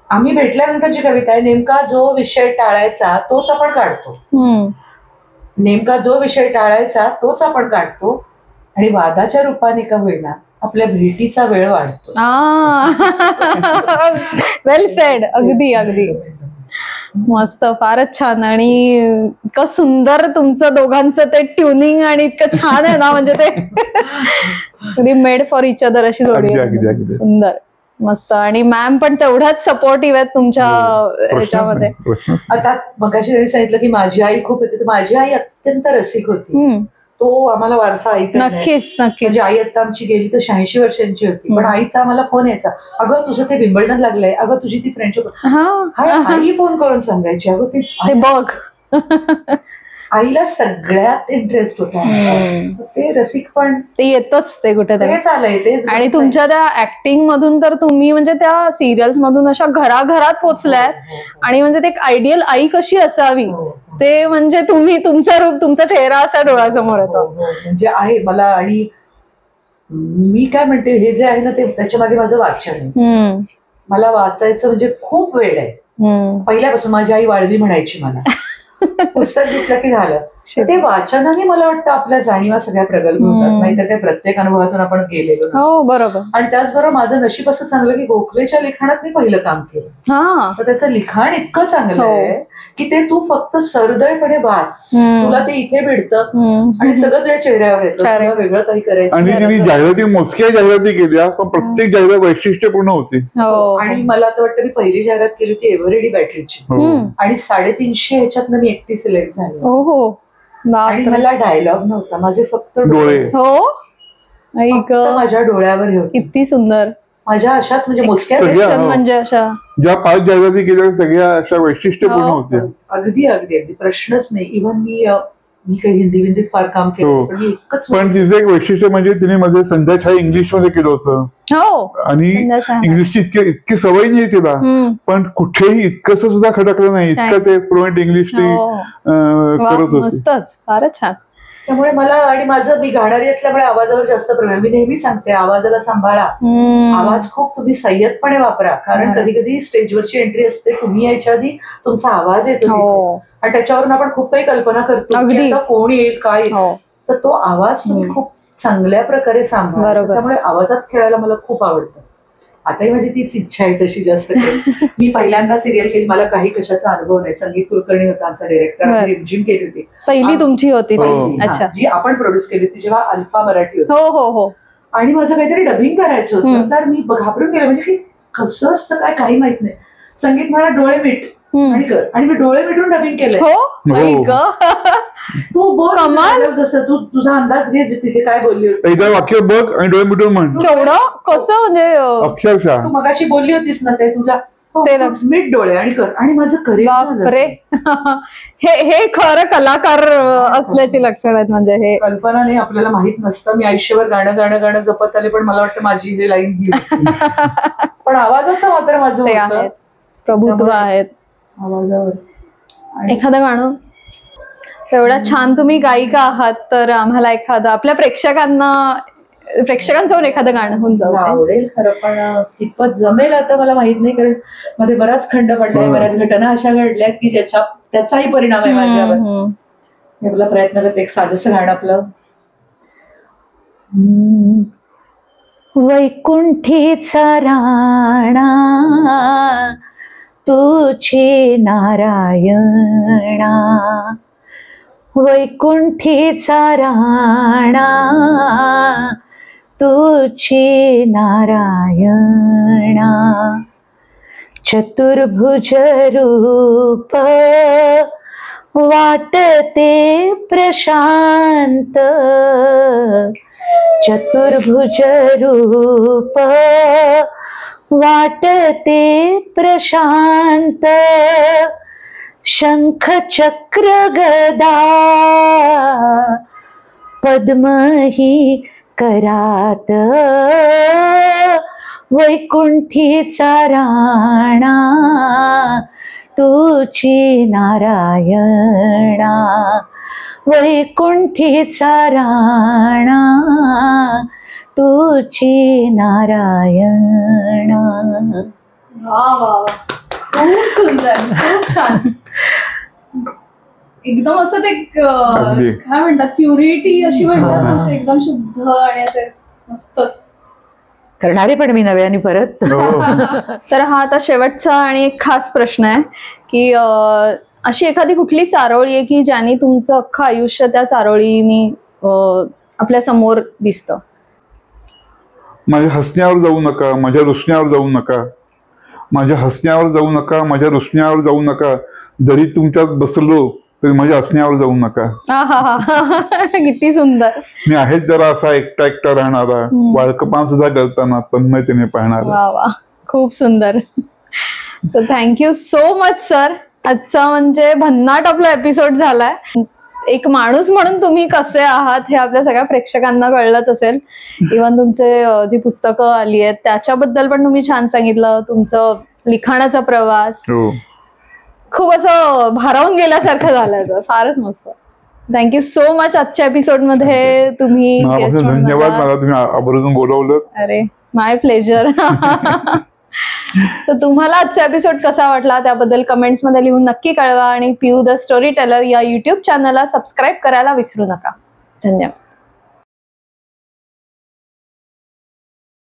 आम्ही भेटल्यानंतरची कविता आहे, नेमका जो विषय टाळायचा तोच आपण काढतो, नेमका जो विषय टाळायचा तोच आपण काढतो आणि वादाच्या रूपाने का होईना आपल्या भेटीचा वेळ वाढतो. वेल सेड. अगदी अगदी मस्त, फारच छान. आणि इतकं सुंदर तुमचं दोघांचं ते ट्युनिंग आणि इतकं छान आहे ना, म्हणजे ते मेड फॉर इच अदर अशी जोडी. सुंदर, मस्त. आणि मॅम पण तेवढ्याच सपोर्टिव्ह आहेत तुमच्या ह्याच्यामध्ये. आता मगाशी त्यांनी सांगितलं की माझी आई खूप होती, तर माझी आई अत्यंत रसिक होती. तो आम्हाला वारसा ऐकत. नक्कीच नक्कीच. म्हणजे आई आता आमची गेली तर 86 वर्षांची होती, पण आईचा आम्हाला फोन यायचा, अगं तुझं ते विम्बल्डन लागलंय, अगं तुझी ती फ्रेंच. आई फोन करून सांगायची, अगं ते बघ. आईला सगळ्यात इंटरेस्ट होता. ते रसिक पण ते येतच ते कुठेतरी. तेच आलंय तेच. आणि तुमच्या त्या ऍक्टिंग मधून तर तुम्ही म्हणजे त्या सिरियल्स मधून अशा घराघरात पोचल्यात. आणि म्हणजे ते एक आयडियल आई कशी असावी ते म्हणजे तुम्ही तुमचा रूप, तुमचा चेहरा असा डोळ्यासमोर येतो. म्हणजे आहे मला. आणि मी काय म्हणते, हे जे आहे ना ते त्याच्या मागे माझं वाचन आहे. मला वाचायचं म्हणजे खूप वेळ आहे. पहिल्यापासून माझी आई वाळवी म्हणायची मला. पुस्तक दिसलं की झालं. ते वाचनाने मला वाटतं आपल्या जाणीवा सगळ्या प्रगल्भ होतात, नाहीतर काय प्रत्येक अनुभवातून आपण गेलेलो. हो बरोबर. आणि त्याचबरोबर माझं नशीब असं चांगलं की गोखलेच्या लिखाणात मी पहिलं काम केलं. तर त्याचं लिखाण इतकं चांगलं आहे की ते तू फक्त सहृदयपणे वाच, तुला ते इथे भेटतं आणि सगळं तुझ्या चेहऱ्यावर येतं, तुला वेगळं काही करायचं. आणि तिने जाहिराती मोजक्या जाहिराती केल्या, पण प्रत्येक जाहिरात वैशिष्ट्यपूर्ण होती. आणि मला आता वाटतं मी पहिली जाहिरात केली होती एव्हरेडी बॅटरीची, आणि 350 ह्याच्यातनं मी एकटी सिलेक्ट झाले. आणि मला डायलॉग नव्हता, माझे फक्त डोळे. हो, माझ्या डोळ्यावर होते. किती सुंदर. माझ्या अशाच म्हणजे मोजक्या म्हणजे अशा ज्या 5 जाहिराती केल्या सगळ्या अशा वैशिष्ट्यपूर्ण होत्या. अगदी अगदी अगदी प्रश्नच नाही. इव्हन मी काही हिंदीत फार काम केलं पण मी एकच पण तिचं एक वैशिष्ट्य म्हणजे तिने मध्ये संध्या छाया इंग्लिश मध्ये केलं होतं. आणि इंग्लिशची इतकी सवय नाही तिला, पण कुठेही इतकंस सुद्धा खटकलं नाही, इतकं ते फ्लुएंट इंग्लिश ती करत होती. फारच छान. त्यामुळे मला आणि मी गाणारी असल्यामुळे आवाजावर जास्त प्रमाण. मी नेहमी सांगते आवाजाला सांभाळा, आवाज खूप तुम्ही संयतपणे वापरा, कारण कधी कधी स्टेजवरची एंट्री असते, तुम्ही यायच्या आधी तुमचा आवाज येतो आणि त्याच्यावरून आपण खूप काही कल्पना करतो की आता कोण येईल काय येईल, तर तो आवाज तुम्ही खूप चांगल्या प्रकारे सांभाळा. त्यामुळे आवाजात खेळायला मला खूप आवडतं. आताही माझी तीच इच्छा आहे तशी जास्त. मी पहिल्यांदा सिरियल केली, मला काही कशाचा अनुभव नाही. संगीत कुलकर्णी होता आमचा डिरेक्टर, रिमझिम केली होती, पहिली तुमची होती जी आपण प्रोड्यूस केली होती जेव्हा अल्फा मराठी होती. आणि माझं काहीतरी डबिंग करायचं होतं, तर मी घाबरून गेले, म्हणजे कसं असतं काय काही माहित नाही. संगीत म्हणा डोळे मीट आणि कर, आणि मी डोळे मिटून डबिंग केलंय. तू बोल जसं तू तुझा अंदाज घे तिथे काय बोलली होती, एकदा वाक्य बघ आणि डोळे मिटून म्हण. केवढं कसं म्हणजे अक्षरशः तू मगाशी बोलली होतीस ना ते तुझ्या मीठ डोळे आणि कर, आणि माझं बापरे. हे खरं कलाकार असल्याची लक्षण आहेत. म्हणजे हे कल्पना नाही, आपल्याला माहित नसतं. मी आयुष्यभर गाणं गाणं गाणं जपत आले, पण मला वाटतं माझी ही लाईन घेऊ. पण आवाजाचं मात्र माझं प्रभुत्व आहेत आवाजावर. एखादं गाणं एवढा छान तुम्ही गायिका आहात, तर आम्हाला एखादं आपल्या प्रेक्षकांसमोर एखादं गाणं होऊन जाऊ आवडेल खरं, पण कितपत जमेल आता मला माहित नाही, कारण मध्ये बराच खंड पडलाय, बऱ्याच घटना अशा घडल्यात की त्याचाही परिणाम आहे माझ्यावर. मी आपला प्रयत्न करते एक साधंसं गाणं आपलं. वैकुंठीचा राणा तुझे नारायणा, वैकुंठीचा राणा तुझे नारायणा, चतुर्भुज रूप वाटते प्रशांत, चतुर्भुज रूप वाटते प्रशांत, शंख चक्र गदा पद्मही करात, वैकुंठीचा राणा तुझी नारायणा, वैकुंठीचा राणा तुझी नारायणा. खूप सुंदर, खूप छान. एकदम असं ते काय म्हणतात प्युरिटी अशी म्हणतात, एकदम शुद्ध आणि असे मस्तच. करणारे पण मी नव्याने परत. तर हा आता शेवटचा आणि एक खास प्रश्न आहे की अशी एखादी कुठली चारोळी आहे की ज्याने तुमचं अख्खं आयुष्य त्या चारोळीनी आपल्या समोर दिसतं? माझ्या हसण्यावर जाऊ नका, माझ्या रुसण्यावर जाऊ नका, माझ्या हसण्यावर जाऊ नका, माझ्या रुसण्यावर जाऊ नका, जरी तुमच्यात बसलो तरी माझ्या हसण्यावर जाऊ नका. किती सुंदर. मी आहेच जरा असा एकटा एकटा राहणारा, वाळकपान सुद्धा गळताना तन्मयतेने पाहणारा. वा वा, खूप सुंदर. So thank you so much sir. आजचा म्हणजे भन्नाट आपला एपिसोड झालाय. एक माणूस म्हणून तुम्ही कसे आहात हे आपल्या सगळ्या प्रेक्षकांना कळलंच असेल. इव्हन तुमचे जी पुस्तकं आली आहेत त्याच्याबद्दल पण तुम्ही छान सांगितलं. तुमचं लिखाणाचा प्रवास खूप असं भारावून गेल्यासारखं झालं. फारच मस्त. Thank you so much. आजच्या एपिसोड मध्ये तुम्ही धन्यवाद, मला तुम्ही आवर्जून बोलवलं. अरे माय प्लेजर. सो तुम्हाला आजचा एपिसोड कसा वाटला त्याबद्दल कमेंट्स मध्ये लिहून नक्की कळवा आणि पिऊ द स्टोरी टेलर या युट्यूब चॅनलला सबस्क्राईब करायला विसरू नका. धन्यवाद.